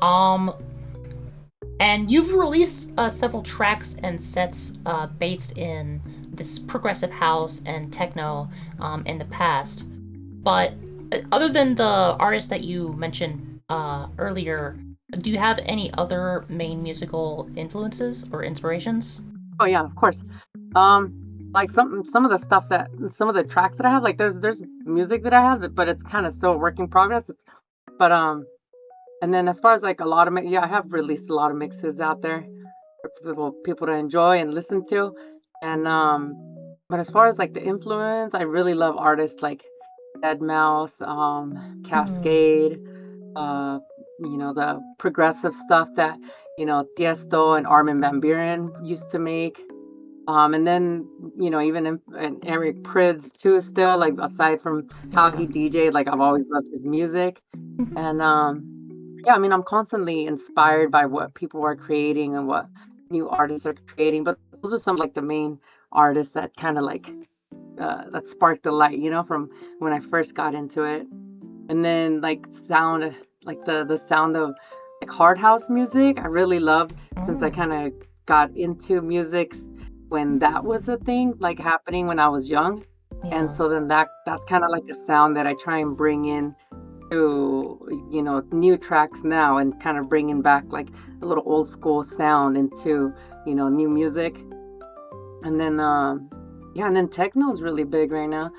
Um, and you've released several tracks and sets based in this progressive house and techno in the past. But other than the artists that you mentioned earlier, do you have any other main musical influences or inspirations? Oh yeah, of course. Like some of the tracks that I have, like there's music that I have, but it's kind of still a work in progress. But And then as far as like a lot of yeah, I have released a lot of mixes out there for people to enjoy and listen to. And but as far as like the influence, I really love artists like Dead Mouse, Hmm. Cascade, uh, the progressive stuff that, Tiesto and Armin van Buuren used to make. And then, even in Eric Prydz too, still like aside from how Yeah. he DJ'd, like I've always loved his music. And yeah, I mean, I'm constantly inspired by what people are creating and what new artists are creating. But those are some like the main artists that kind of like that sparked the light, from when I first got into it. And then like sound, like the sound of like hard house music, I really loved since I Oh, kind of got into music when that was a thing, like happening when I was young. And yeah. so then that's kind of like a sound that I try and bring in to new tracks now, and kind of bringing back like a little old school sound into new music. And then yeah, and then techno is really big right now,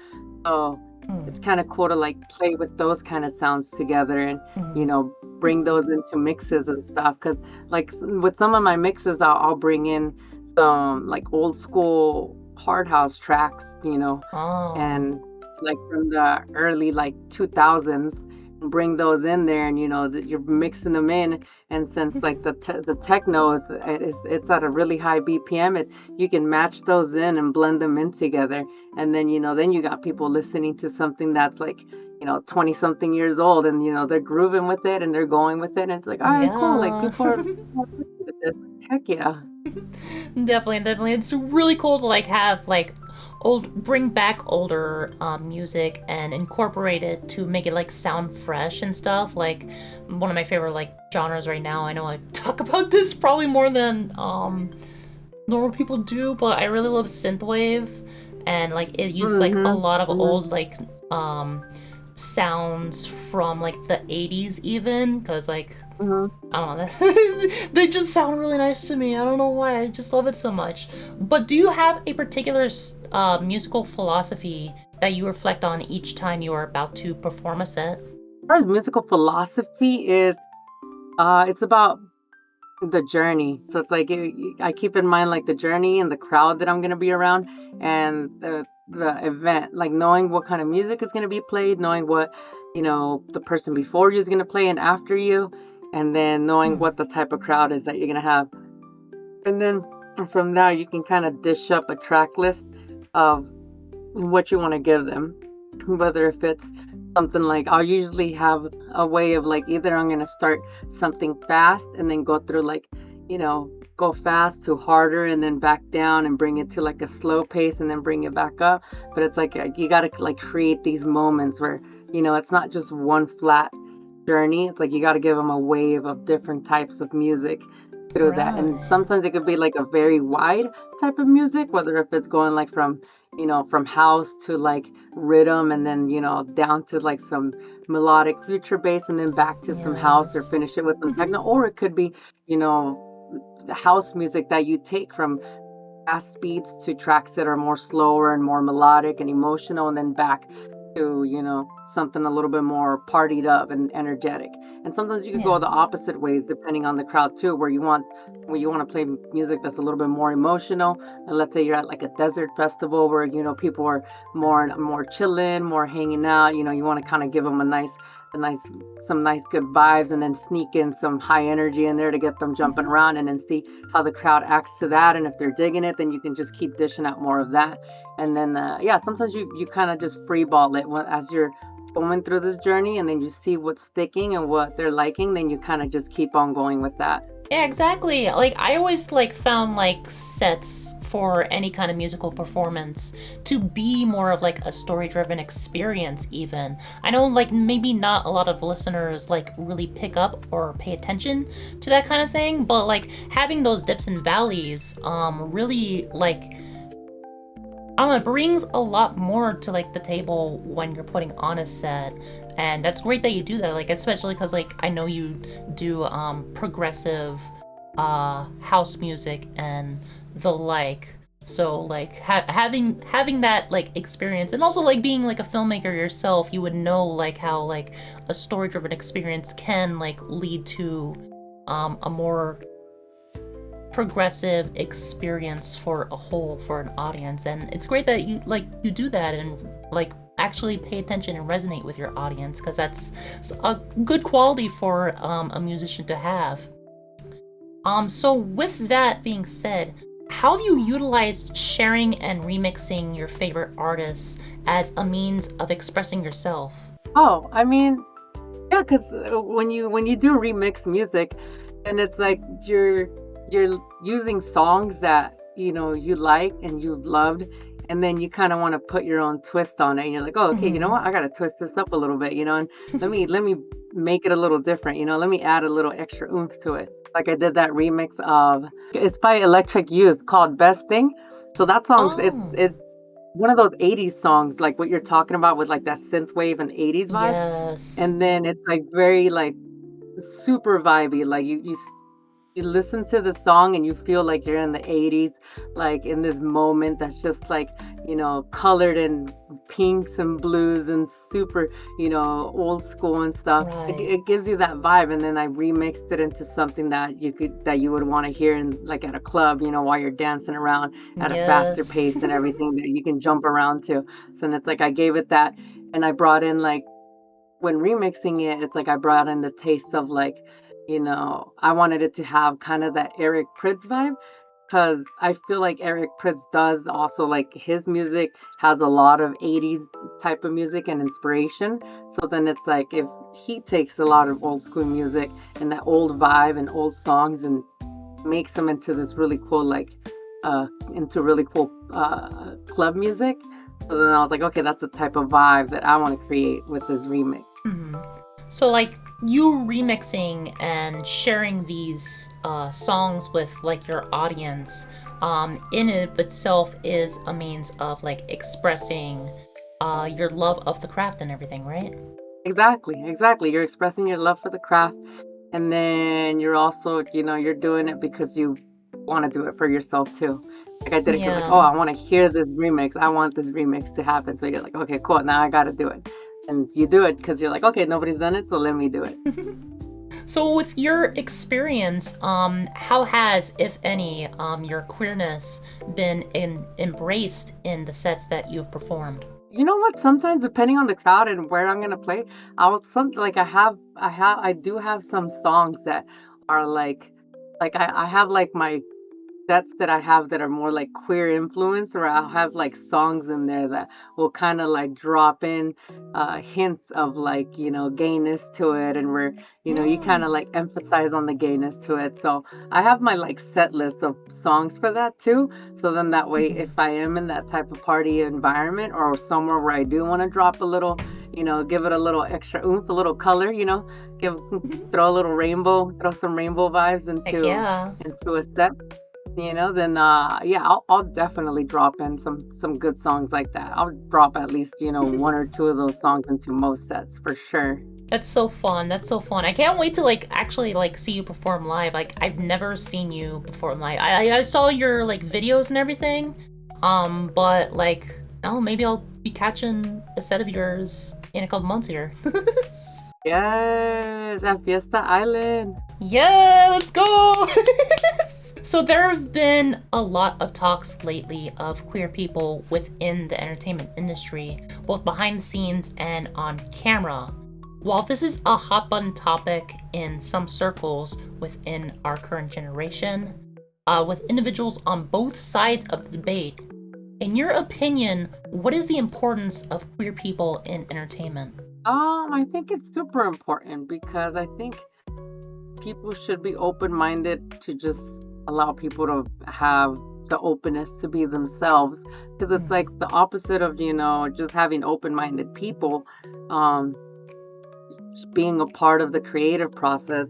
so Hmm. it's kind of cool to like play with those kind of sounds together, and Hmm. bring those into mixes and stuff. Because like with some of my mixes, I'll bring in some like old school hard house tracks, Oh. and like from the early like 2000s, and bring those in there, and that you're mixing them in. And since like the techno it's at a really high BPM, you can match those in and blend them in together. And then then you got people listening to something that's like 20 something years old, and they're grooving with it and they're going with it, and it's like, all right, cool, like Yeah. people are with this. Heck yeah. Definitely, definitely. It's really cool to like have like bring back older music and incorporate it to make it like sound fresh and stuff. Like one of my favorite like genres right now. I know I talk about this probably more than normal people do, but I really love synthwave, and like it uses like a Mm-hmm. lot of Mm-hmm. old like sounds from like the 80s even, because like Mm-hmm. I don't know. They just sound really nice to me. I don't know why. I just love it so much. But do you have a particular musical philosophy that you reflect on each time you are about to perform a set? As far as musical philosophy, it's about the journey. So it's like I keep in mind like the journey and the crowd that I'm gonna be around, and the event. Like knowing what kind of music is gonna be played, knowing what the person before you is gonna play and after you, and then knowing Hmm. what the type of crowd is that you're gonna have. And then from there you can kind of dish up a track list of what you want to give them, whether if it's something like I'll usually have a way of like either I'm gonna start something fast and then go through like, go fast to harder and then back down and bring it to like a slow pace and then bring it back up. But it's like you gotta like create these moments where, it's not just one flat journey. It's like you gotta give them a wave of different types of music through that. And Right. sometimes it could be like a very wide type of music, whether if it's going like from house to like rhythm and then, down to like some melodic future bass and then back to some house or Yes. finish it with some Hmm. techno. Or it could be, you know, the house music that you take from fast speeds to tracks that are more slower and more melodic and emotional and then back to something a little bit more partied up and energetic. And sometimes you could go Yeah. the opposite ways depending on the crowd too, where you want to play music that's a little bit more emotional. And let's say you're at like a desert festival where people are more chilling, more hanging out. You want to kind of give them a nice some nice good vibes and then sneak in some high energy in there to get them jumping Hmm. around and then see how the crowd acts to that. And if they're digging it, then you can just keep dishing out more of that. And then yeah, sometimes you kind of just free ball it as you're going through this journey, and then you see what's sticking and what they're liking, then you kind of just keep on going with that. Yeah, exactly. Like I always like found like sets for any kind of musical performance to be more of like a story-driven experience even. I know like maybe not a lot of listeners like really pick up or pay attention to that kind of thing, but like having those dips and valleys really like I don't know, it brings a lot more to like the table when you're putting on a set, and that's great that you do that. Like especially because like I know you do progressive house music and the like. So like having that like experience, and also like being like a filmmaker yourself, you would know like how like a story driven experience can like lead to a more progressive experience for a whole for an audience. And it's great that you do that and like actually pay attention and resonate with your audience, because that's a good quality for a musician to have. So with that being said, how have you utilized sharing and remixing your favorite artists as a means of expressing yourself? Oh, I mean, yeah, because when you do remix music, and it's like you're using songs that you like and you loved, and then you kind of want to put your own twist on it, and you're like, oh, okay, you know Mm-hmm. what? I gotta twist this up a little bit, and let me make it a little different, let me add a little extra oomph to it. Like I did that remix of it's by Electric Youth called Best Thing. So that song's Oh, it's one of those 80s songs, like what you're talking about with like that synth wave and 80s vibe. yes. And then it's like very like super vibey. Like you listen to the song and you feel like you're in the 80s, like in this moment that's just like, colored in pinks and blues and super, old school and stuff. It, Right. it gives you that vibe. And then I remixed it into something that you would want to hear in like at a club, while you're dancing around at a faster Yes. pace and everything that you can jump around to. So then it's like I gave it that, and I brought in like when remixing it, it's like I brought in the taste of like, I wanted it to have kind of that Eric Prydz vibe, because I feel like Eric Prydz does also like his music has a lot of 80s type of music and inspiration. So then it's like if he takes a lot of old school music and that old vibe and old songs and makes them into this really cool like into really cool club music. So then I was like, okay, that's the type of vibe that I want to create with this remix. Hmm. So, like, you remixing and sharing these songs with like your audience, in and of itself is a means of like expressing your love of the craft and everything, right? Exactly, exactly. You're expressing your love for the craft, and then you're also, you're doing it because you want to do it for yourself too. Like I did it because like, oh, Yeah. I want to hear this remix. I want this remix to happen. So you're like, okay, cool. Now I got to do it, and you do it because you're like, okay, nobody's done it, so let me do it. So, with your experience, how has, if any, your queerness been embraced in the sets that you've performed? You know what? Sometimes depending on the crowd and where I'm gonna play, I do have some songs that are like I have like my sets that I have that are more like queer influence, or I'll have like songs in there that will kind of like drop in hints of like, gayness to it, and where, you kind of Mm. like emphasize on the gayness to it. So I have my like set list of songs for that too. So then that way, if Mhm. I am in that type of party environment or somewhere where I do want to drop a little, give it a little extra oomph, a little color, give Mhm. throw a little rainbow, throw some rainbow vibes Heck into yeah. a set, then yeah, I'll definitely drop in some good songs like that. I'll drop at least, one or two of those songs into most sets for sure. That's so fun. That's so fun. I can't wait to like actually like see you perform live. Like I've never seen you perform live. I saw your like videos and everything. But like oh maybe I'll be catching a set of yours in a couple months here. Yes, at Fiesta Island. Yeah, let's go! So there have been a lot of talks lately of queer people within the entertainment industry, both behind the scenes and on camera. While this is a hot button topic in some circles within our current generation, with individuals on both sides of the debate, in your opinion, what is the importance of queer people in entertainment? I think it's super important because I think people should be open-minded to just allow people to have the openness to be themselves, because it's like the opposite of, just having open-minded people. Um, being a part of the creative process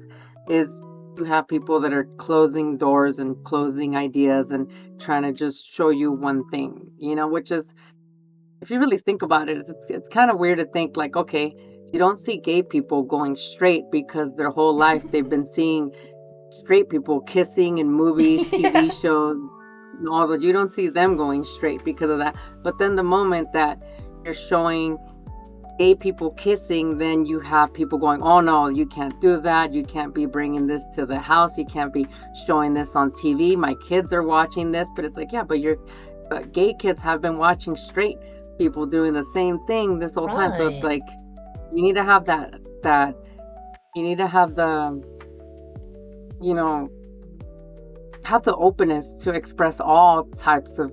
is to have people that are closing doors and closing ideas and trying to just show you one thing, which is, if you really think about it, it's kind of weird to think like, okay, you don't see gay people going straight because their whole life they've been seeing straight people kissing in movies, TV Yeah. shows, and all that. You don't see them going straight because of that. But then the moment that you're showing gay people kissing, then you have people going, oh no, you can't do that. You can't be bringing this to the house. You can't be showing this on TV. My kids are watching this. But it's like, yeah, but gay kids have been watching straight people doing the same thing this whole time. So it's Right. like, you need to have that you need to have the, you know, have the openness to express all types of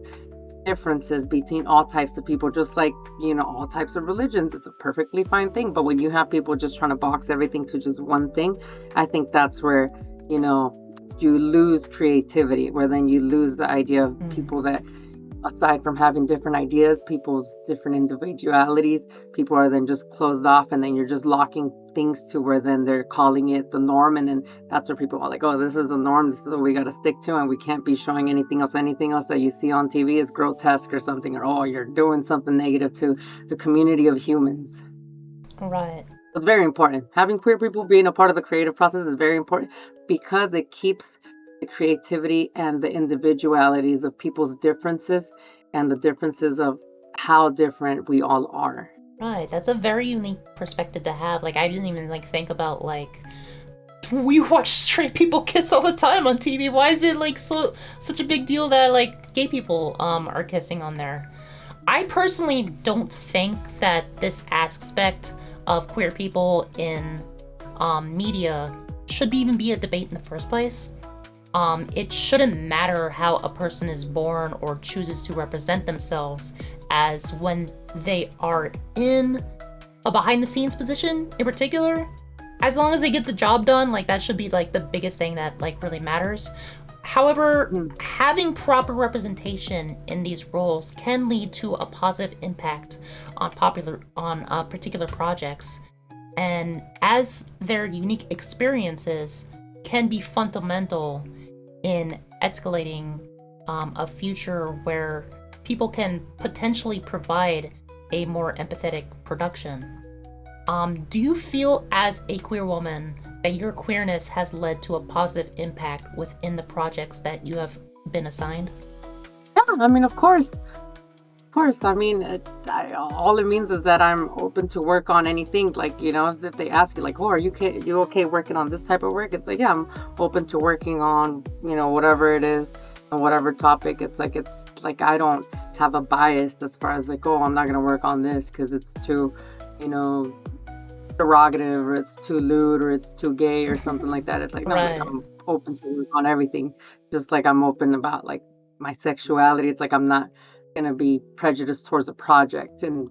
differences between all types of people, just like, all types of religions. It's a perfectly fine thing. But when you have people just trying to box everything to just one thing, I think that's where, you know, you lose creativity, where then you lose the idea of people that, aside from having different ideas, people's different individualities, people are then just closed off, and then you're just locking things to where then they're calling it the norm, and then that's where people are like, oh, this is a norm, this is what we got to stick to, and we can't be showing anything else. Anything else that you see on TV is grotesque or something, or oh, you're doing something negative to the community of humans. Right. It's very important. Having queer people being a part of the creative process is very important because it keeps the creativity and the individualities of people's differences and the differences of how different we all are. Right. That's a very unique perspective to have. Like I didn't even like think about like we watch straight people kiss all the time on TV. Why is it like such a big deal that like gay people are kissing on there? I personally don't think that this aspect of queer people in media should even be a debate in the first place. It shouldn't matter how a person is born or chooses to represent themselves, as when they are in a behind the scenes position in particular, as long as they get the job done, like that should be like the biggest thing that like really matters. However, Mm. having proper representation in these roles can lead to a positive impact on particular projects, and as their unique experiences can be fundamental in escalating a future where people can potentially provide a more empathetic production. Do you feel as a queer woman that your queerness has led to a positive impact within the projects that you have been assigned? Yeah, I mean, of course. Of course. I mean, all it means is that I'm open to work on anything. Like, if they ask you, like, oh, you okay working on this type of work? It's like, yeah, I'm open to working on, whatever it is, and whatever topic. It's like I don't have a bias as far as like, oh, I'm not going to work on this because it's too, you know, derogative, or it's too lewd, or it's too gay or something like that. It's like, no, like, Right. I'm open to work on everything, just like I'm open about like my sexuality. It's like I'm not gonna be prejudiced towards a project and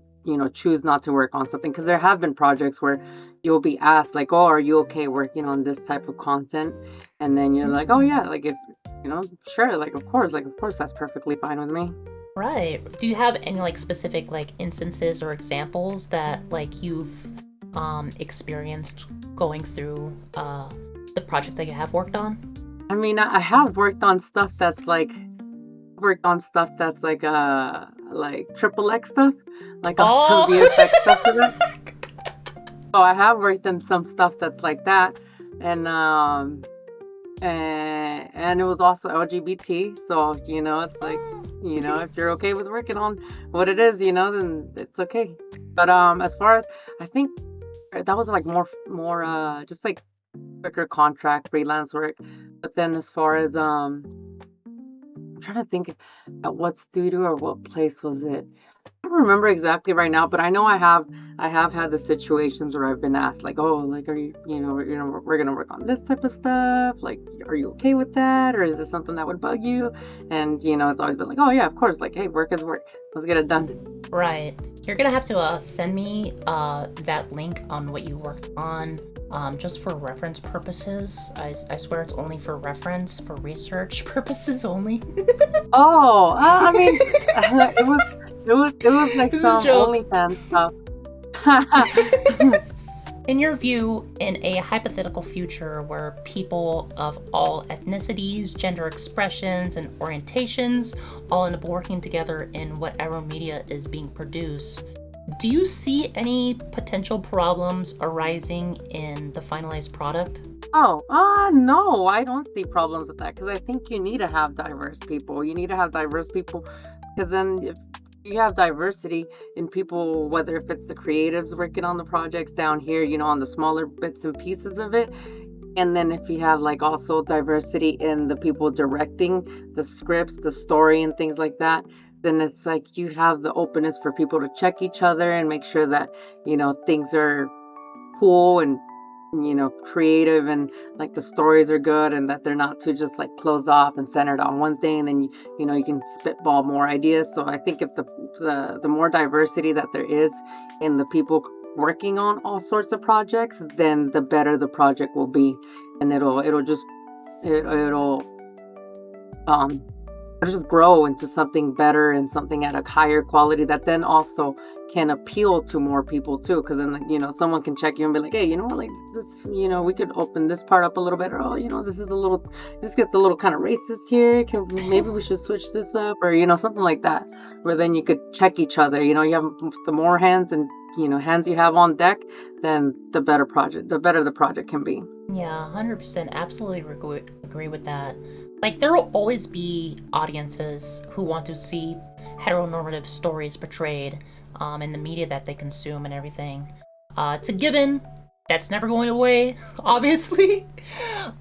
choose not to work on something, because there have been projects where you'll be asked like, oh, are you okay working on this type of content, and then you're like, oh yeah, like if sure, like of course that's perfectly fine with me. Right. Do you have any like specific like instances or examples that like you've experienced going through the project that you have worked on? I mean, I have worked on stuff that's like triple X stuff, like on some VFX stuff for that. So I have worked on some stuff that's like that, and and it was also LGBT. So it's like if you're okay with working on what it is, then it's okay. But as far as, I think that was like more just like quicker contract freelance work. But then as far as I'm trying to think at what studio or what place was it. I don't remember exactly right now, but I know I have had the situations where I've been asked like, oh, like, are you, we're gonna work on this type of stuff. Like, are you okay with that, or is this something that would bug you? And it's always been like, oh yeah, of course. Like, hey, work is work. Let's get it done. Right. You're gonna have to send me that link on what you worked on, just for reference purposes. I swear it's only for reference, for research purposes only. Oh, I mean, it was like some OnlyFans stuff. In your view, in a hypothetical future where people of all ethnicities, gender expressions, and orientations all end up working together in whatever media is being produced, do you see any potential problems arising in the finalized product? Oh, no, I don't see problems with that, because I think you need to have diverse people. You need to have diverse people, because then if you have diversity in people, whether if it's the creatives working on the projects down here, on the smaller bits and pieces of it, and then if you have like also diversity in the people directing the scripts, the story, and things like that, then it's like you have the openness for people to check each other and make sure that things are cool and creative, and like the stories are good, and that they're not too just like closed off and centered on one thing, and then you can spitball more ideas. So I think if the more diversity that there is in the people working on all sorts of projects, then the better the project will be, and it'll just grow into something better and something at a higher quality that then also can appeal to more people too. Because then someone can check you and be like, hey, like this, we could open this part up a little bit, or this gets a little kind of racist here, maybe we should switch this up, or something like that, where then you could check each other. You have the more hands and hands you have on deck, then the better the project can be. Yeah, 100%, absolutely agree with that. Like, there will always be audiences who want to see heteronormative stories portrayed in the media that they consume and everything. It's a given. That's never going away, obviously.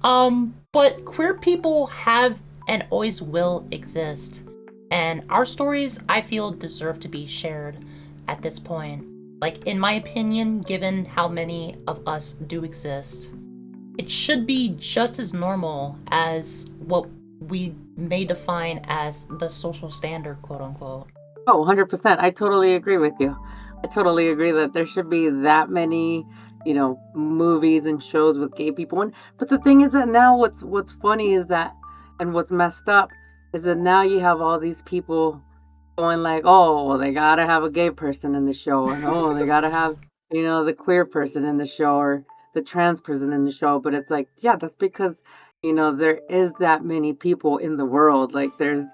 But queer people have and always will exist. And our stories, I feel, deserve to be shared at this point. Like, in my opinion, given how many of us do exist, it should be just as normal as what we may define as the social standard, quote unquote. Oh, 100%. I totally agree with you. I totally agree that there should be that many, movies and shows with gay people. But the thing is that now what's funny is that, and what's messed up is that now you have all these people going like, oh, well, they gotta have a gay person in the show, and oh, they gotta have, the queer person in the show, or the trans person in the show. But it's like, yeah, that's because there is that many people in the world. Like, there's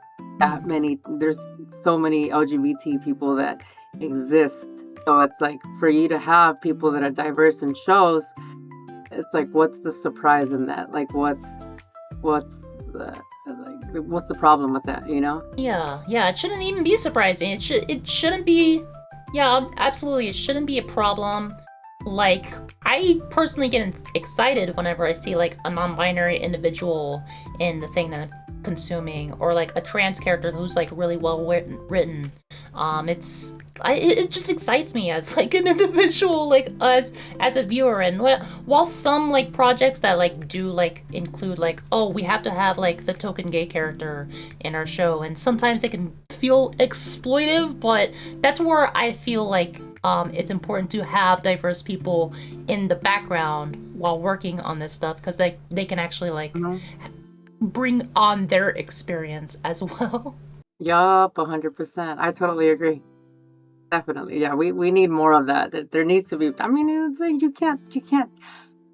so many LGBT people that exist. So it's like, for you to have people that are diverse in shows, it's like, what's the surprise in that? Like, what's the problem with that? Yeah, it shouldn't even be surprising. It shouldn't be. Yeah, absolutely, it shouldn't be a problem. Like, I personally get excited whenever I see like a non-binary individual in the thing that I'm consuming, or like a trans character who's like really well written. It just excites me as like an individual, like as a viewer. And while some like projects that like do like include like, oh, we have to have like the token gay character in our show, and sometimes it can feel exploitive, but that's where I feel like it's important to have diverse people in the background while working on this stuff, because they can actually like bring on their experience as well. Yup, 100%. I totally agree. Definitely. Yeah, we need more of that. There needs to be, I mean, it's like you can't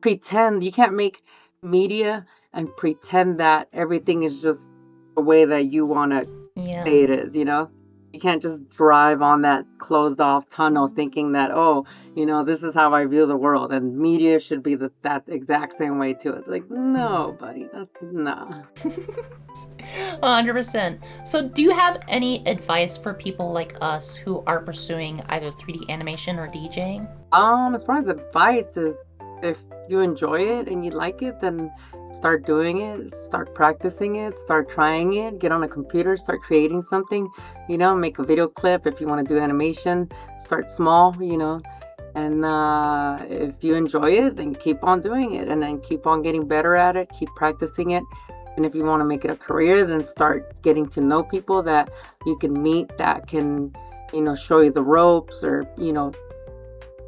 pretend, you can't make media and pretend that everything is just the way that you want to Yeah. say it is, you know? You can't just drive on that closed off tunnel thinking that, oh, this is how I view the world and media should be that exact same way too. It's like, no, buddy, that's nah. 100%. So, do you have any advice for people like us who are pursuing either 3D animation or DJing? As far as advice is, if you enjoy it and you like it, then start doing it, start practicing it, start trying it, get on a computer, start creating something, make a video clip. If you want to do animation, start small, and if you enjoy it, then keep on doing it and then keep on getting better at it, keep practicing it. And if you want to make it a career, then start getting to know people that you can meet that can, show you the ropes, or,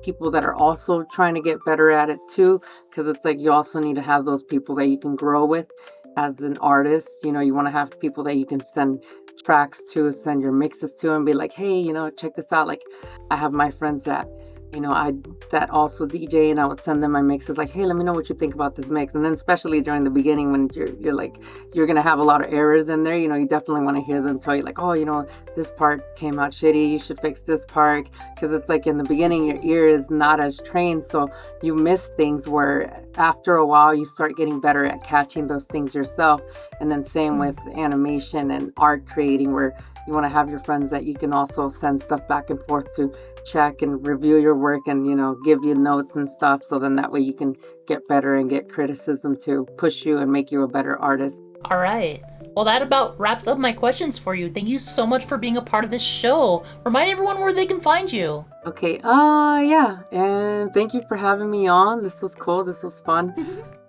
people that are also trying to get better at it too, because it's like you also need to have those people that you can grow with as an artist. You want to have people that you can send tracks to, send your mixes to, and be like, hey, check this out. Like, I have my friends that I that also DJ, and I would send them my mixes like, hey, let me know what you think about this mix. And then especially during the beginning when you're like, you're gonna have a lot of errors in there, you definitely want to hear them tell you like, oh, this part came out shitty, you should fix this part. Because it's like in the beginning your ear is not as trained, so you miss things, where after a while you start getting better at catching those things yourself. And then same with animation and art creating, where you want to have your friends that you can also send stuff back and forth to check and review your work, and give you notes and stuff, so then that way you can get better and get criticism to push you and make you a better artist. All right. Well, that about wraps up my questions for you. Thank you so much for being a part of this show. Remind everyone where they can find you. Okay, yeah, and thank you for having me on. This was cool, this was fun.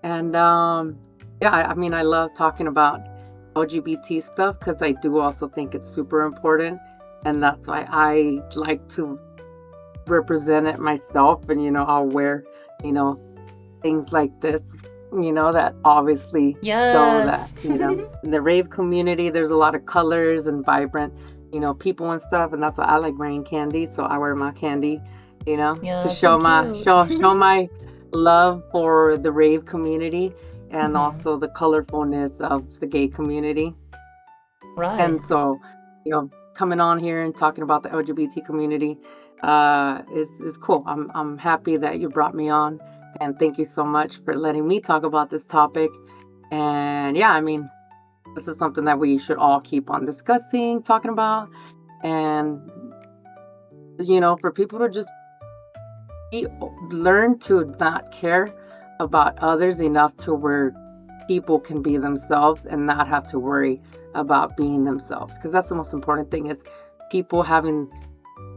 And yeah, I mean, I love talking about LGBT stuff because I do also think it's super important, and that's why I like to represent it myself. And I'll wear things like this, that obviously show that in the rave community there's a lot of colors and vibrant people and stuff, and that's why I like wearing candy. So I wear my candy to show my show my love for the rave community, and also the colorfulness of the gay community. Right. And so coming on here and talking about the LGBT community is cool. I'm happy that you brought me on, and thank you so much for letting me talk about this topic. And yeah, I mean, this is something that we should all keep on discussing, talking about, and for people to just learn to not care about others enough to where people can be themselves and not have to worry about being themselves, because that's the most important thing, is people having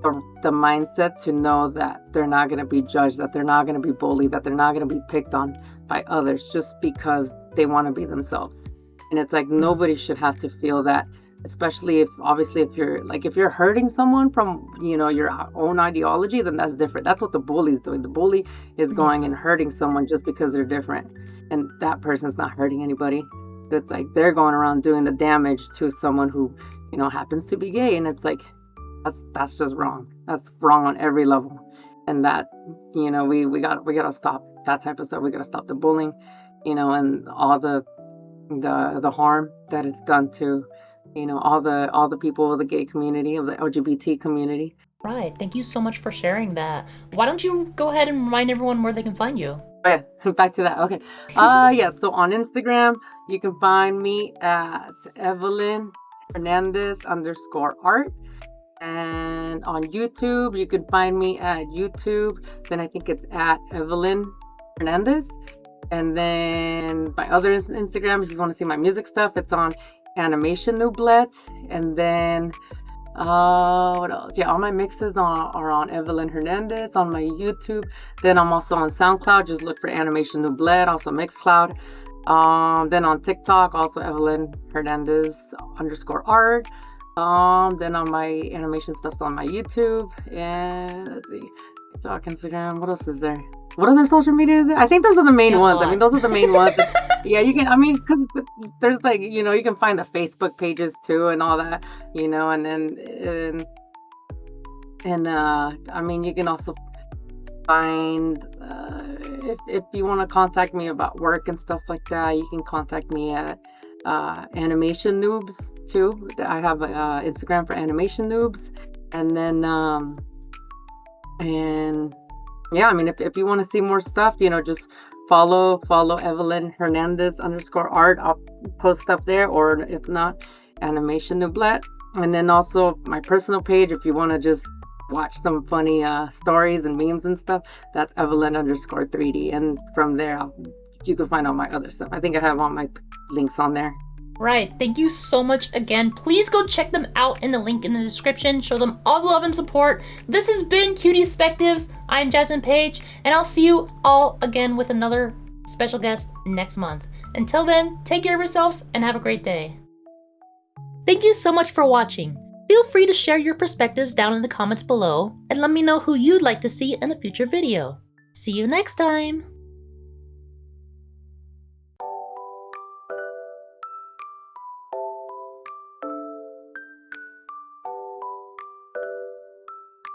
the mindset to know that they're not going to be judged, that they're not going to be bullied, that they're not going to be picked on by others just because they want to be themselves. And it's like nobody should have to feel that, especially if you're hurting someone from your own ideology, then that's different. That's what the bully's doing. The bully is going and hurting someone just because they're different, and that person's not hurting anybody. It's like they're going around doing the damage to someone who happens to be gay, and it's like that's just wrong. That's wrong on every level. And that we gotta stop that type of stuff. We gotta stop the bullying, and all the harm that it's done to all the people of the gay community, of the LGBT community. Right. Thank you so much for sharing that. Why don't you go ahead and remind everyone where they can find you? Oh, yeah, back to that. Okay. Yeah. So on Instagram, you can find me at Evelyn Hernandez _art. And on YouTube, you can find me at YouTube. Then I think it's at Evelyn Hernandez. And then my other Instagram, if you want to see my music stuff, it's on Animation Nooblet. And then What else? Yeah, all my mixes are on Evelyn Hernandez on my YouTube. Then I'm also on SoundCloud. Just look for Animation Nublet, also Mixcloud. Then on TikTok, also Evelyn Hernandez _art. Then on my animation stuff's on my YouTube. And let's see, TikTok, Instagram. What else is there? What other social media is there? I think those are the main ones. I mean, those are the main ones. Yeah, you can, I mean, because there's like, you can find the Facebook pages too and all that, and then, I mean, you can also find, if you want to contact me about work and stuff like that, you can contact me at Animation Noobs too. I have Instagram for Animation Noobs. And then, and yeah, I mean, if you want to see more stuff, just follow Evelyn Hernandez _art. I'll post stuff there, or if not, Animation Nublet. And then also my personal page, if you want to just watch some funny stories and memes and stuff, that's Evelyn _3D. And from there, you can find all my other stuff. I think I have all my links on there. Right. Thank you so much again. Please go check them out in the link in the description. Show them all the love and support. This has been Cutiespectives. I'm Jasmine Page, and I'll see you all again with another special guest next month. Until then, take care of yourselves and have a great day. Thank you so much for watching. Feel free to share your perspectives down in the comments below and let me know who you'd like to see in a future video. See you next time!